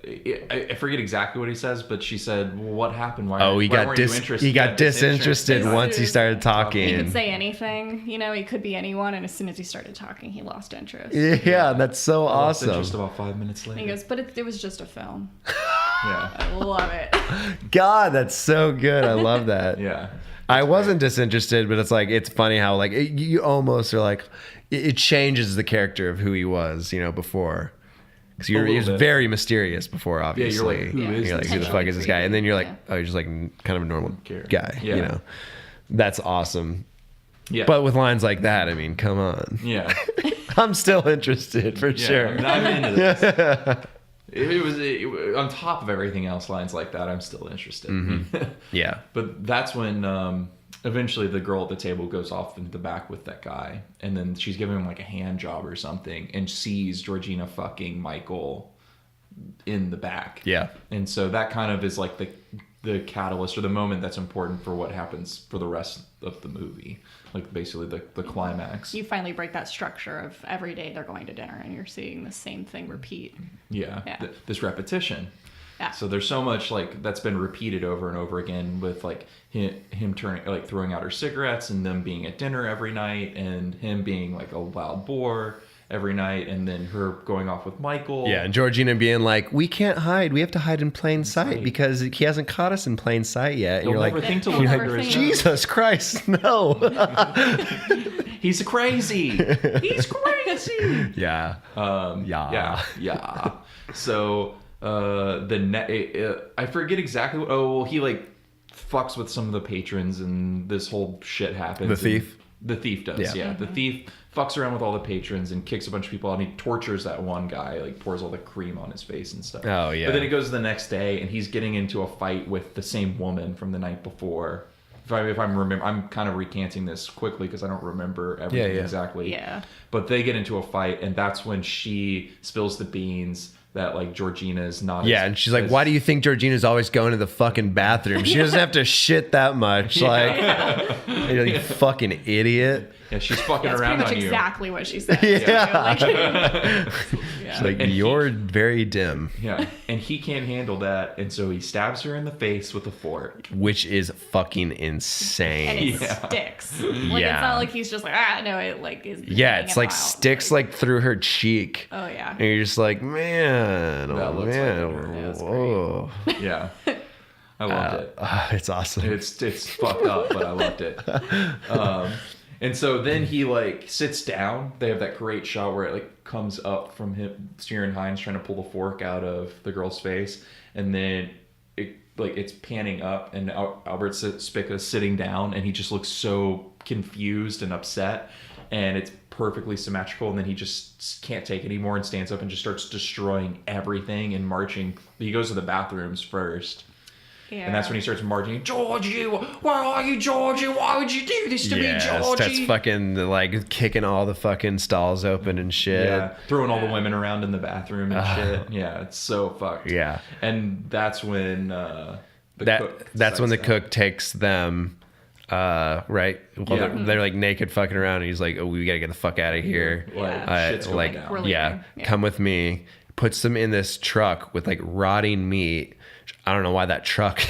I forget exactly what he says, but she said, well, what happened? Why Oh, he why got weren't you interested? he got disinterested Right. once he started talking. He could say anything, you know, he could be anyone, and as soon as he started talking, he lost interest. Yeah, that's so I lost awesome. interest about 5 minutes later. And he goes, but it was just a film. Yeah. I love it. God, that's so good. I love that. Yeah. I wasn't disinterested, but it's like, it's funny how like you almost are like, it changes the character of who he was, you know, before. Because he was bit. very mysterious before, obviously. you're like, who is You're like, this who the guy? fuck is this guy? And then you're like, Yeah. oh, you're just like kind of a normal care. guy, Yeah. you know? That's awesome. Yeah. But with lines like that, I mean, come on. yeah. I'm still interested for Yeah. sure. I'm into this. It was on top of everything else, lines like that, I'm still interested. Yeah. But that's when eventually the girl at the table goes off into the back with that guy, and then she's giving him like a hand job or something, and sees Georgina fucking Michael in the back. Yeah. And so that kind of is like the catalyst or the moment that's important for what happens for the rest of the movie. Like basically the climax. You finally break that structure of every day they're going to dinner and you're seeing the same thing repeat. Yeah. Yeah. This repetition. Yeah. So there's so much like that's been repeated over and over again with like him turning like throwing out her cigarettes and them being at dinner every night and him being like a wild boar every night and then her going off with Michael. Yeah, and Georgina being like, we can't hide. We have to hide in plain sight sight. because he hasn't caught us in plain sight yet. And You'll you're never like, think to You'll look never under his think. nose. Jesus Christ, no. He's crazy. He's crazy. Yeah. Yeah. So I forget exactly what. Oh, well, he like fucks with some of the patrons, and this whole shit happens. The thief? The thief does. Yeah. The thief fucks around with all the patrons and kicks a bunch of people out. And he tortures that one guy. Like pours all the cream on his face and stuff. Oh, yeah. But then he goes the next day, and he's getting into a fight with the same woman from the night before. If I'm remember, I'm kind of recanting this quickly because I don't remember everything Yeah. exactly. Yeah. But they get into a fight, and that's when she spills the beans that like Georgina's not. Yeah, and she's like, why do you think Georgina's always going to the fucking bathroom? She doesn't have to shit that much. Like, you're like, you fucking idiot. Yeah, she's fucking That's around pretty much on you. exactly what she said. Yeah. Yeah. She's like, And you're very dim. Yeah, and he can't handle that, and so he stabs her in the face with a fork. Which is fucking And insane. it Yeah. sticks. Like Yeah. it's not like he's just like, no, it like is. Yeah, hanging it's like out. sticks like through her cheek. Oh yeah. And you're just like, man, That oh looks man. like it. Yeah, it's Whoa. Yeah, I loved it. It's awesome. It's fucked up, but I loved it. And so then he like sits down. They have that great shot where it like comes up from him, Steering Hines trying to pull the fork out of the girl's face, and then it's panning up, and Albert Spica's sitting down, and he just looks so confused and upset, and it's perfectly symmetrical, and then he just can't take it anymore and stands up and just starts destroying everything and marching. He goes to the bathrooms first. Yeah. And that's when he starts marching, Georgie, where are you, Georgie? Why would you do this to me, Georgie? That's fucking like kicking all the fucking stalls open and shit. Yeah, throwing all the women around in the bathroom and shit. Yeah, it's so fucked. Yeah. And that's when That's when the cook takes them, right? Well, Yeah. they're like naked fucking around, and he's like, "Oh, we gotta get the fuck out of here." Yeah. Shit's going like, down. We're leaving. yeah, Yeah. come with me. Puts them in this truck with like rotting meat. I don't know why that truck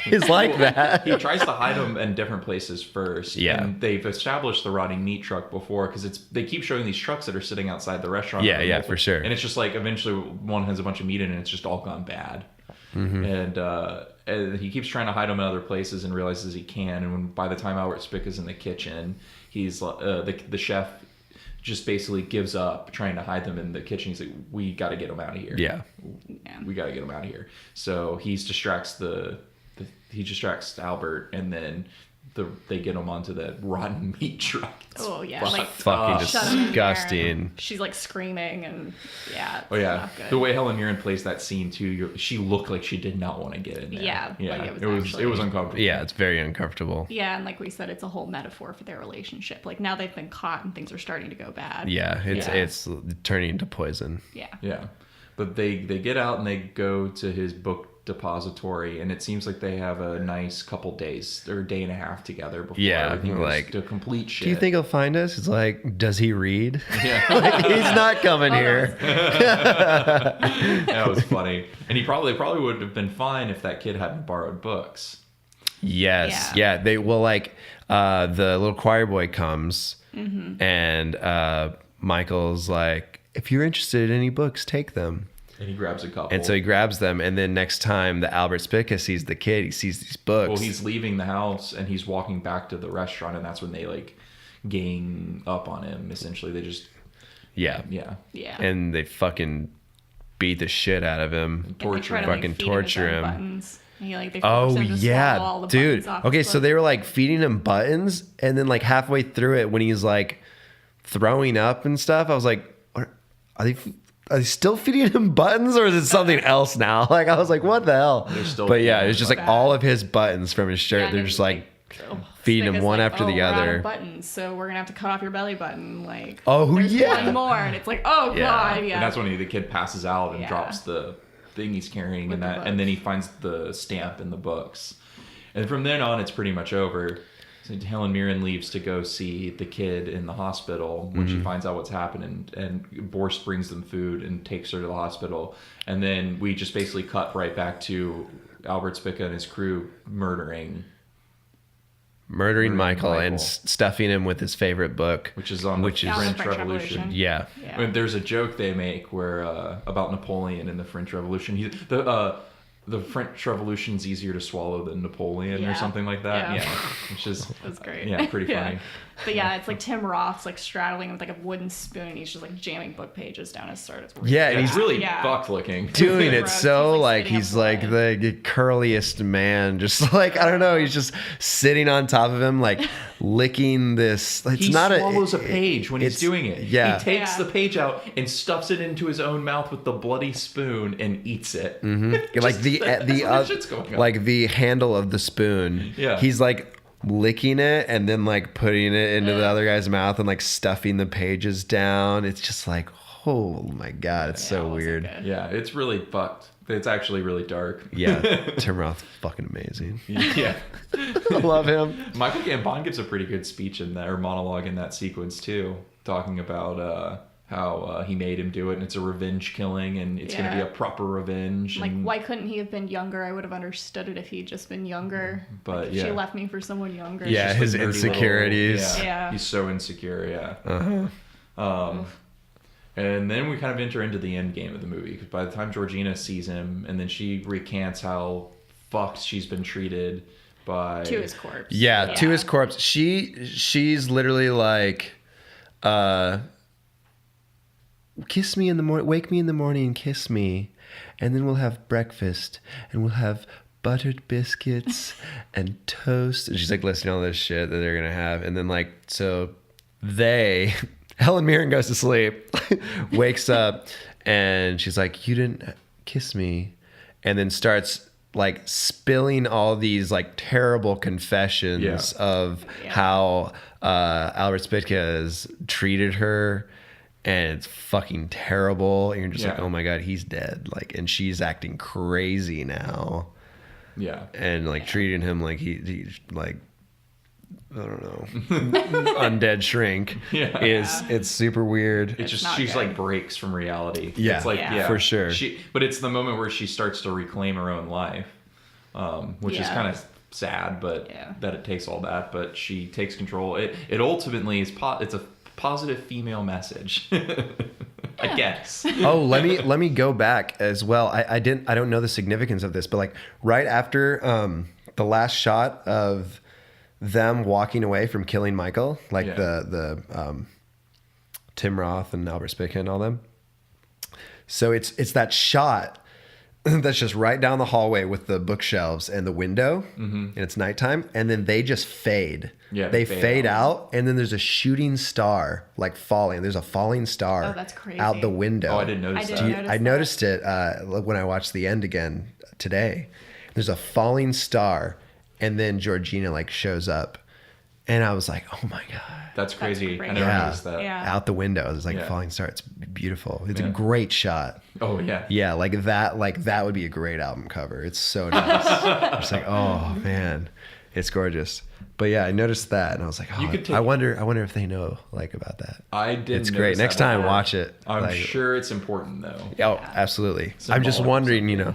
is like that. He tries to hide them in different places first. Yeah. And they've established the rotting meat truck before because they keep showing these trucks that are sitting outside the restaurant. Yeah, for sure. And it's just like eventually one has a bunch of meat in it and it's just all gone bad. Mm-hmm. And he keeps trying to hide them in other places and realizes he can. And when, by the time Albert Spica's in the kitchen, he's the chef just basically gives up trying to hide them in the kitchen. He's like, we got to get them out of here. Yeah. We got to get them out of here. So he distracts Albert, and then they get him onto the rotten meat truck. It's Oh yeah. fucked Like Fucking shut him in there, disgusting. and she's like screaming and yeah. It's Oh yeah, not good. the way Helen Mirren plays that scene too, she looked like she did not want to get in there. Yeah, like, it it was was actually- uncomfortable. Yeah, it's very uncomfortable. Yeah, and like we said, it's a whole metaphor for their relationship. Like now they've been caught and things are starting to go bad. Yeah, Yeah. it's turning into poison. Yeah. Yeah, but they get out and they go to his book depository, and it seems like they have a nice couple days or day and a half together before Yeah, everything like, goes to complete shit. Do you think he'll find us? It's like, does he read? Yeah. Like, he's not coming here. That was funny. And he probably would have been fine if that kid hadn't borrowed books. Yes. Yeah. They will like the little choir boy comes and Michael's like, if you're interested in any books, take them. And he grabs a couple. And so he grabs them, and then next time the Albert Spica sees the kid, he sees these books. Well, he's leaving the house and he's walking back to the restaurant, and that's when they like gang up on him. Essentially, they just yeah. And they fucking beat the shit out of him. Torture him. Fucking torture him. Buttons. He, like, they Oh force him to swallow all yeah, the dude. buttons off Okay, his so book. they were like feeding him buttons, and then like halfway through it, when he's like throwing up and stuff, I was like, are they still feeding him buttons, or is it something else now? Like, I was like, what the hell? They're still But yeah, feeding it was just him like all of his buttons from his shirt. Yeah, They're and just then, like feeding him Spica's one like, after the we're out other. of buttons, so we're gonna have to cut off your belly button. Like, Oh, there's yeah. one more, and it's like, oh Yeah. god, yeah. And that's when the kid passes out and Yeah. drops the thing he's carrying, With and the and then he books. finds the stamp in the books. And from then on, it's pretty much over. So Helen Mirren leaves to go see the kid in the hospital when she finds out what's happened, and Borst brings them food and takes her to the hospital. And then we just basically cut right back to Albert Spica and his crew murdering Michael and Michael. stuffing him with his favorite book, which is on the Yeah, on the French Revolution. yeah. Yeah. And there's a joke they make where about Napoleon and the French Revolution. The French Revolution's easier to swallow than Napoleon or Yeah. something like that. Yeah. Yeah, which is That's great. yeah, pretty Yeah. funny. But yeah, it's like Tim Roth's like straddling with like a wooden spoon, and he's just like jamming book pages down his throat. It's weird. Yeah, and He's really Yeah. fucked looking. doing it Gross. so He's, like, like spitting he's up like blood. the curliest man, just like, I don't know, he's just sitting on top of him, like licking this. It's He not swallows a page when he's it's- doing it. yeah. He takes Yeah. the page out and stuffs it into his own mouth with the bloody spoon and eats it. like the that's what shit's going on. like the handle of the spoon. Yeah. He's like licking it and then like putting it into the other guy's mouth and like stuffing the pages down. It's just like, oh my god, it's Yeah, so it wasn't weird. good. Yeah, it's really fucked. It's actually really dark. Yeah, Tim Roth, fucking amazing. Yeah. I love him. Michael Gambon gives a pretty good speech in that, or monologue in that sequence too, talking about how he made him do it, and it's a revenge killing, and it's going to be Yeah. a proper revenge. Like, and, why couldn't he have been younger? I would have understood it if he'd just been younger. But, like, yeah. she left me for someone younger. Yeah, just his a nerdy insecurities. Yeah. He's so insecure. Yeah. And then we kind of enter into the end game of the movie, because by the time Georgina sees him, and then she recants how fucked she's been treated by To his corpse. Yeah, to his corpse. She's literally like, kiss me in the morning, wake me in the morning and kiss me, and then we'll have breakfast, and we'll have buttered biscuits and toast. And she's like listing all this shit that they're gonna have, and then like, so Helen Mirren goes to sleep, wakes up, and she's like, you didn't kiss me, and then starts like spilling all these like terrible confessions of how Albert Spitka has treated her, and it's fucking terrible. And you're just like, oh my god, he's dead. Like, and she's acting crazy now, Yeah. and like treating him like he's like, I don't know, undead shrink. Yeah. It's super weird. It's just not she's good. like breaks from reality. Yeah. It's like Yeah. For sure. But it's the moment where she starts to reclaim her own life, which is Yeah. kind of sad, but that it takes all that. But she takes control. It ultimately is it's a positive female message, I guess. Oh, let me go back as well. I don't know the significance of this, but like right after the last shot of them walking away from killing Michael, like the Tim Roth and Albert Spica and all them. So it's that shot that's just right down the hallway with the bookshelves and the window, and it's nighttime, and then they just fade. Yeah, they they fade fade out, and then there's a shooting star like falling. There's a falling star Oh, that's crazy. out the window. Oh, I didn't notice I that. didn't I notice noticed it when I watched the end again today. There's a falling star, and then Georgina like shows up, And I was like, oh my God. That's crazy. great. I never Yeah. noticed that. Yeah. Out the window. It's like Yeah. a falling star. It's beautiful. It's a Yeah. great shot. Oh yeah. Yeah, like that would be a great album cover. It's so nice. It's like, oh man, it's gorgeous. But yeah, I noticed that and I was like, oh, You could take- I wonder if they know like about that. I didn't. It's great. notice Next that time, before. watch it. I'm Like, sure it's important though. Oh, absolutely. I'm just Symbolic or wondering, you know.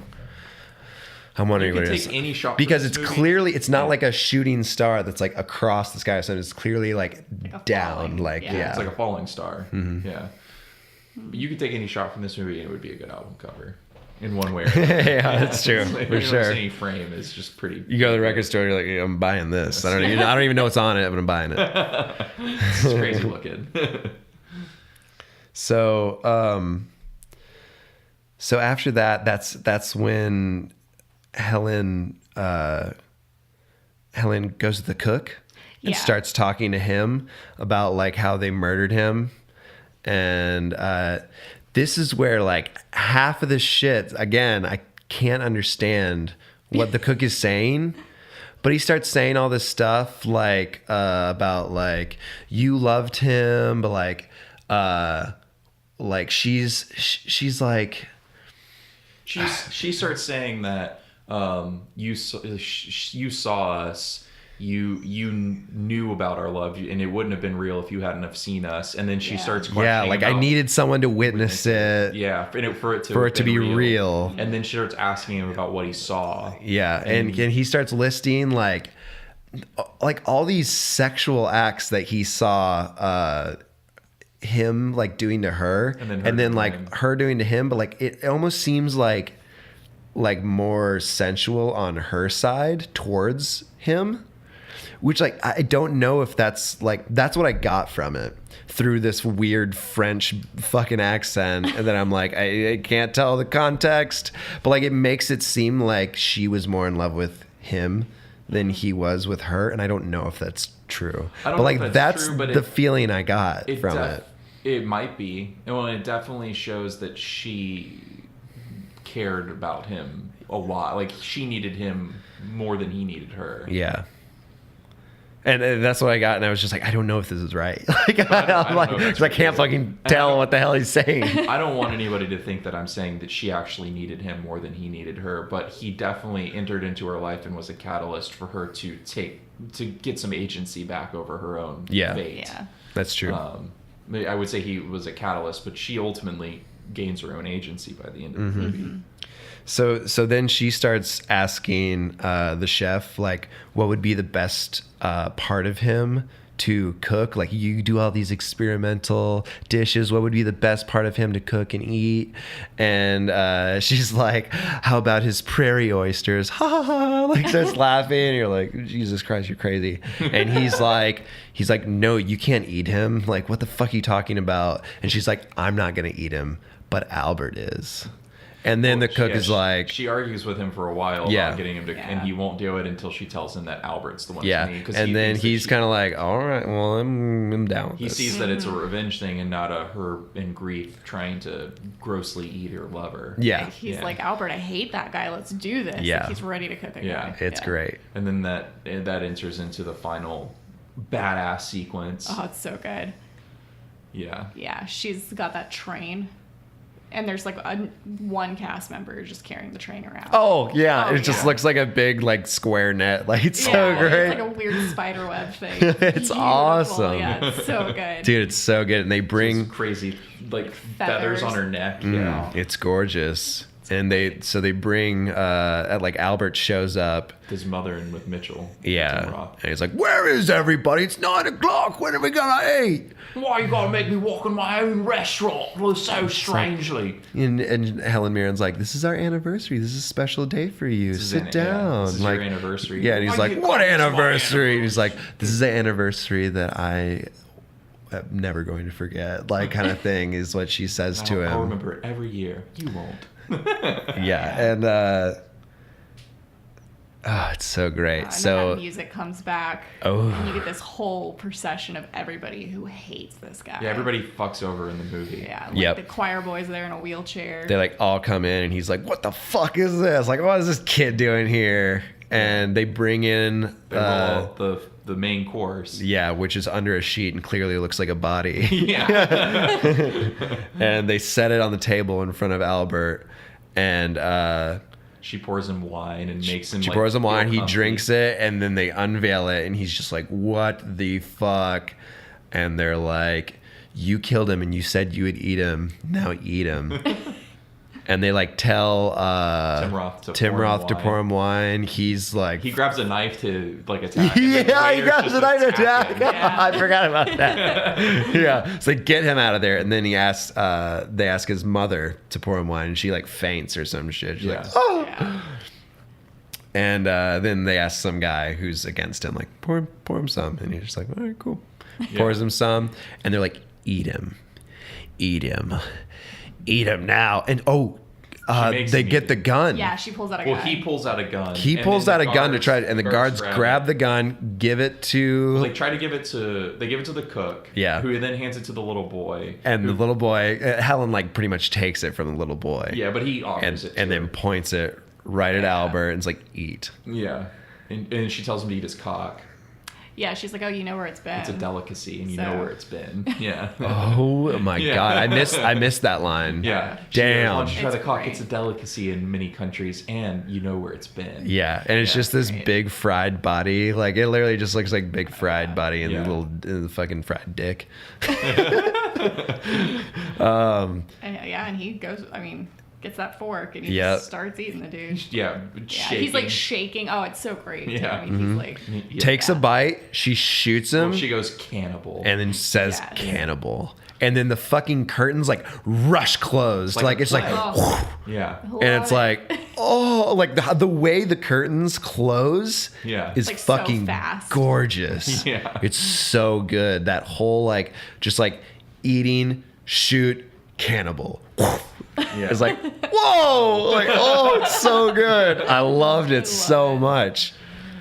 I'm wondering You what could it is. take any shot for Because this it's movie. clearly, it's not Yeah. like a shooting star that's like across the sky. So it's clearly like a down, falling, like, yeah. yeah. It's like a falling star. Mm-hmm. Yeah. But you could take any shot from this movie and it would be a good album cover in one way or another. Yeah, that's true, Like, for sure. Any frame is just pretty. You go to the record store, you're like, yeah, I'm buying this. I don't even know what's on it, but I'm buying it. It's crazy looking. So, so after that, that's when Helen goes to the cook and Yeah. starts talking to him about like how they murdered him, and this is where like half of the shit again I can't understand what the cook is saying. But he starts saying all this stuff like about like you loved him, but like she's like She starts saying that you saw us, you knew about our love, and it wouldn't have been real if you hadn't have seen us. And then she Yeah. starts questioning yeah, like I about- needed someone to witness it. Yeah, for it to For have it to been be real. And then she starts asking him about what he saw. Yeah, and he starts listing like all these sexual acts that he saw him like doing to her, And then her and then doing like him. her doing to him, but like it almost seems like more sensual on her side towards him, which like I don't know if that's what I got from it through this weird French fucking accent, and then I'm like I can't tell the context, but like it makes it seem like she was more in love with him than he was with her, and I don't know if that's true. I don't But know like if that's true, but the feeling I got from def- it. It might be. Well, it definitely shows that she cared about him a lot. Like she needed him more than he needed her. Yeah. And that's what I got, and I was just like, I don't know if this is right. Like, I I'm don't like, know if that's 'cause I can't right. fucking tell what the hell he's saying. I don't want anybody to think that I'm saying that she actually needed him more than he needed her, but he definitely entered into her life and was a catalyst for her to get some agency back over her own Yeah. fate. Yeah. That's true. I would say he was a catalyst, but she ultimately gains her own agency by the end of the movie. So then she starts asking the chef, like, what would be the best part of him to cook? Like, you do all these experimental dishes. What would be the best part of him to cook and eat? And she's like, how about his prairie oysters? Ha ha ha! Like, starts laughing. And you're like, Jesus Christ, you're crazy. And he's like, no, you can't eat him. Like, what the fuck are you talking about? And she's like, I'm not gonna eat him, but Albert is. And then the cook is like, she argues with him for a while Yeah. about getting him to, and he won't do it until she tells him that Albert's the one. yeah. to need, 'cause And he then thinks that he's she- kind of like, all right, well, I'm down with He this. sees that it's a revenge thing and not a her in grief trying to grossly eat her lover. Yeah. Like, he's Yeah. like, Albert, I hate that guy. Let's do this. Yeah. Like, he's ready to cook a Yeah. guy. It's great. And then that enters into the final badass sequence. Oh, it's so good. Yeah. Yeah, she's got that train. And there's like one cast member just carrying the train around. Oh, yeah. Oh, It just yeah. looks like a big, like, square net. Like, it's so Yeah, great. It's like a weird spider web thing. It's Beautiful. awesome. Yeah, it's so good. Dude, it's so good. And they Those bring, crazy like feathers on her neck. Yeah. it's gorgeous. And they bring, like, Albert shows up. His mother and with Mitchell. Yeah. Tim Roth. And he's like, where is everybody? It's 9 o'clock. When are we going to eat? Why you gotta make me walk in my own restaurant so strangely? And Helen Mirren's like, this is our anniversary. This is a special day for you. Sit down. This is like, your anniversary. Yeah, and he's Why like, you what call this my anniversary? And he's like, this is the anniversary that I am never going to forget. Like, kind of thing is what she says to I'll him. remember it every year. You won't. Yeah, and it's so great. And then So that music comes back. Oh. And you get this whole procession of everybody who hates this guy. Yeah, everybody fucks over in the movie. Yeah, like Yep. the choir boy's there in a wheelchair. they like all come in, and he's like, what the fuck is this? Like, what is this kid doing here? And they bring in They roll out the the main course. Yeah, which is under a sheet and clearly looks like a body. Yeah. And they set it on the table in front of Albert, and She pours him wine and makes him. she like, pours him wine. feel He comfy. drinks it, and then they unveil it, and he's just like, "What the fuck?" And they're like, "You killed him, and you said you would eat him. Now eat him." And they like tell Tim Roth to pour him wine. He's like, He grabs a knife to like attack. and yeah, the he waiter's grabs just the knife to attack. attacking. I forgot about that. Yeah, so they get him out of there, and then they ask his mother to pour him wine, and she like faints or some shit. She's like, Yeah. oh. Yeah. And then they ask some guy who's against him, like, pour him some, and he's just like, all right, cool. Yeah. Pours him some, and they're like, eat him now. And makes they him get eat the gun. Yeah, she pulls out a Well, gun. he pulls out a gun. He and pulls then out a gun to try, and the guards grab it. the gun, give it to. They try to give it to. They give it to the cook. Yeah. Who then hands it to the little boy. And the little boy, Helen, like pretty much takes it from the little boy. Yeah, but he offers and it. To then her. points it right at Yeah. Albert and is like, eat. Yeah, and she tells him to eat his cock. Yeah, she's like, oh, you know where it's been. It's a delicacy, and you know So- where it's been. Yeah. Oh my Yeah. god, I missed that line. Yeah. Damn. Why don't you try It's the cock? great. It's a delicacy in many countries, and you know where it's been. Yeah, and it's Yeah, just this great. big fried body. Like it literally just looks like big fried body and Yeah. the fucking fried dick. And he goes, I mean, gets that fork and he Yep. just starts eating the dude. Yeah. Yeah, Shaking. he's like shaking. Oh, it's so great. too. Yeah. I mean, he's like, Yeah. Takes a bite, she shoots him, Well, she goes cannibal. and then says Yes. cannibal. And then the fucking curtains like rush closed. Like Like, a it's like, play. oh, yeah. and it's love like, it. oh, like the way the curtains close Yeah. is Like, so fucking fast. gorgeous. Yeah. It's so good. That whole like just like eating, shoot, cannibal. Yeah. It's like, whoa, like, oh, it's so good. I loved it so it. much.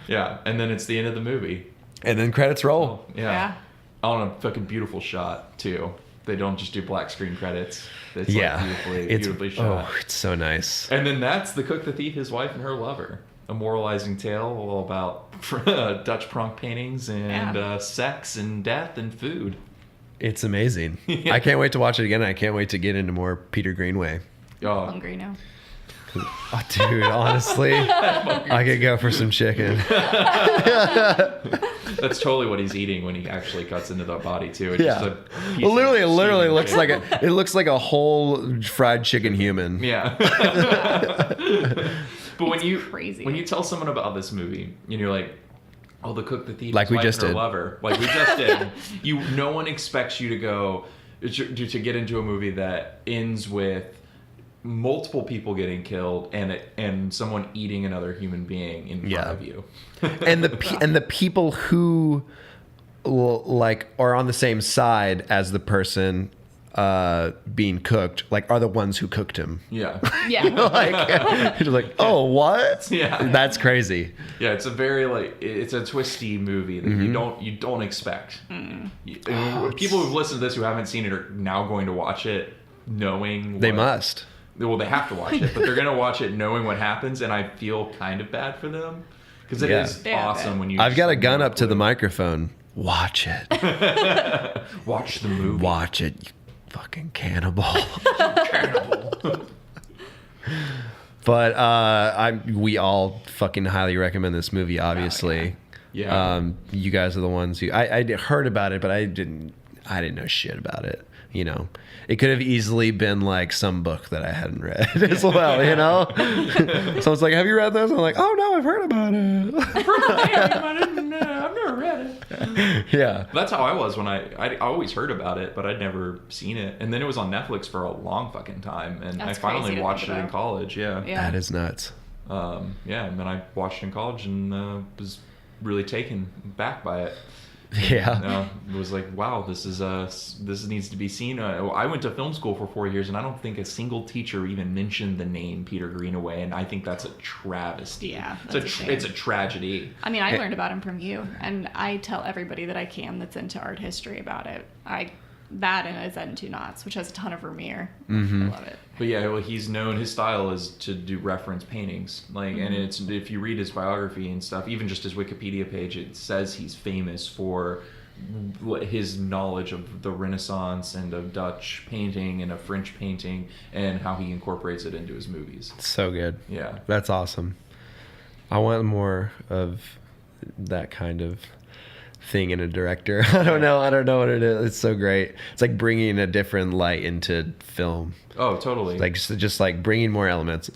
Yeah. And then it's the end of the movie. And then credits roll. Yeah. Yeah. On a fucking beautiful shot too. They don't just do black screen credits. It's Yeah. like It's beautifully shot. oh, it's so nice. And then that's The Cook, the Thief, His Wife, and Her Lover. A moralizing tale all about Dutch pronk paintings and Yeah. sex and death and food. It's amazing. Yeah. I can't wait to watch it again. I can't wait to get into more Peter Greenway. Oh, hungry now. Oh, dude, honestly, I could go for some chicken. that's totally what he's eating when he actually cuts into the body too. It's Yeah. just a piece Well, literally, it of literally steaming looks chicken. like it looks like a whole fried chicken human. Yeah. But when It's you crazy. when you tell someone about this movie and you're like, "Oh, The Cook, the Thief, Like His we Wife, just and Her did. Lover," like we just did, no one expects you to go to get into a movie that ends with multiple people getting killed and someone eating another human being in front Yeah. of you. And the people who like are on the same side as the person being cooked, like, are the ones who cooked him. Yeah. Yeah. Like, you're like, oh, what? Yeah. That's crazy. Yeah, it's a very it's a twisty movie that Mm-hmm. you don't expect. People who've listened to this who haven't seen it are now going to watch it knowing They what- must. Well, they have to watch it, but they're gonna watch it knowing what happens, and I feel kind of bad for them because it Yeah. is Yeah, awesome but- when you. I've just got a have gun no up to the clue. microphone. Watch it. Watch the movie. Watch it, you fucking cannibal. But we all fucking highly recommend this movie, obviously. Yeah. You guys are the ones who I heard about it, but I didn't know shit about it. You know, it could have easily been like some book that I hadn't read as well. You know, so it's like, have you read this? I'm like, oh no, I've heard about it. I've never read it. Yeah, That's how I was when I always heard about it, but I'd never seen it. And then it was on Netflix for a long fucking time, and That's I finally crazy to watched it think in about. college. Yeah. Yeah. that is nuts. Yeah, and then I watched it in college and was really taken back by it. Yeah. It was like, wow, this needs to be seen. I went to film school for 4 years, and I don't think a single teacher even mentioned the name Peter Greenway, and I think that's a travesty. Yeah, it's that's a shame. it's a tragedy. I mean, I learned about him from you, and I tell everybody that I can that's into art history about it. I that and A Z and Two Knots, which has a ton of Vermeer. Mm-hmm. I love it. But yeah, well, he's known, his style is to do reference paintings. Like, and it's, if you read his biography and stuff, even just his Wikipedia page, it says he's famous for his knowledge of the Renaissance and of Dutch painting and of French painting and how he incorporates it into his movies. So good. Yeah. That's awesome. I want more of that kind of thing in a director. I don't know what it is. It's so great. It's like bringing a different light into film. Oh, totally. Like just like bringing more elements.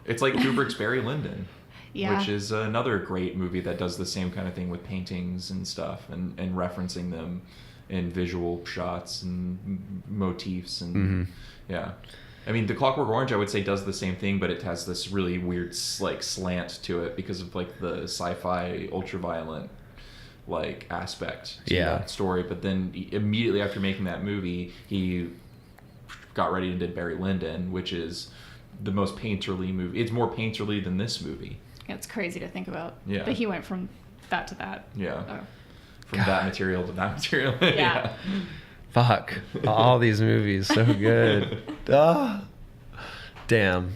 It's like Kubrick's Barry Lyndon. Yeah. Which is another great movie that does the same kind of thing with paintings and stuff and referencing them in visual shots and motifs and yeah. I mean, The Clockwork Orange, I would say, does the same thing, but it has this really weird like slant to it because of like the sci-fi ultraviolet like aspect to that story. But then immediately after making that movie, he got ready and did Barry Lyndon, which is the most painterly movie. It's more painterly than this movie. Yeah, it's crazy to think about. Yeah. But he went from that to that. Yeah. Oh. From that material to that material. Yeah. Fuck. All these movies, so good. Damn.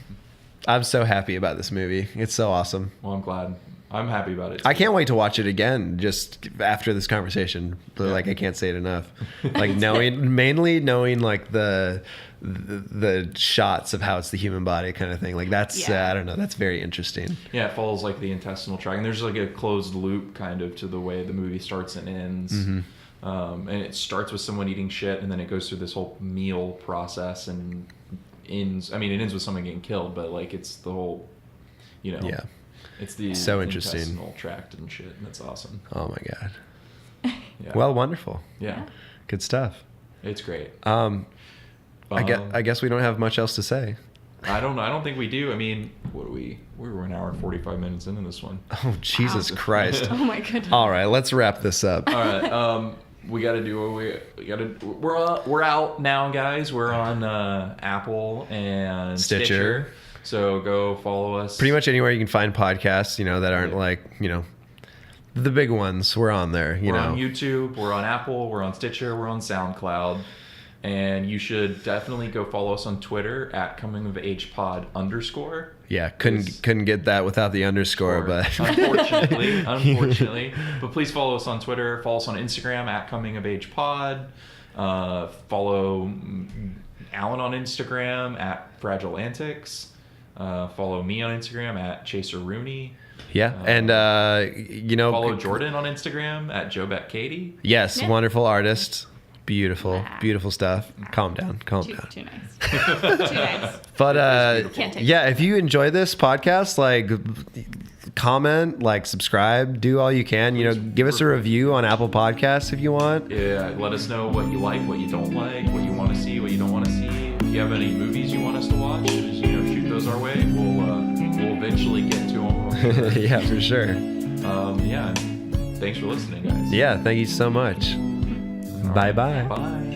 I'm so happy about this movie. It's so awesome. Well, I'm glad. I'm happy about it. I can't wait to watch it again just after this conversation. But like I can't say it enough. Like mainly knowing like the shots of how it's the human body kind of thing. Like that's I don't know, that's very interesting. Yeah, it follows like the intestinal tract, and there's like a closed loop kind of to the way the movie starts and ends. And it starts with someone eating shit, and then it goes through this whole meal process and ends. I mean, it ends with someone getting killed, but like it's the whole, it's the so interesting intestinal tract and shit, and that's awesome. Oh my god. Yeah. Well, wonderful. Yeah, good stuff. it's great. I guess we don't have much else to say. I don't think we do. I mean, we were an hour and 45 minutes into this one. Oh Jesus Christ. Oh my goodness. All right, let's wrap this up. All right. We got to do what we got to. We're out now, guys. We're on Apple and Stitcher. So go follow us. Pretty much anywhere you can find podcasts, that aren't like, the big ones. We're on there, We're on YouTube. We're on Apple. We're on Stitcher. We're on SoundCloud. And you should definitely go follow us on Twitter at comingofagepod_. Yeah, couldn't get that without the underscore, but unfortunately. But please follow us on Twitter. Follow us on Instagram at comingofagepod. Follow Alan on Instagram at Fragile Antics. Follow me on Instagram at Chaser Rooney. Yeah, and follow Jordan on Instagram at Kady. Yes, Yeah. wonderful artist. Beautiful stuff. Calm down. Too nice. Too nice. But Can't take if you enjoy this podcast, like comment, like subscribe, do all you can. Give us a review on Apple Podcasts if you want. Yeah, let us know what you like, what you don't like, what you want to see, what you don't want to see. If you have any movies you want us to watch, shoot those our way. We'll eventually get to them. Yeah, for sure. Yeah. Thanks for listening, guys. Yeah, thank you so much. Bye-bye. Bye.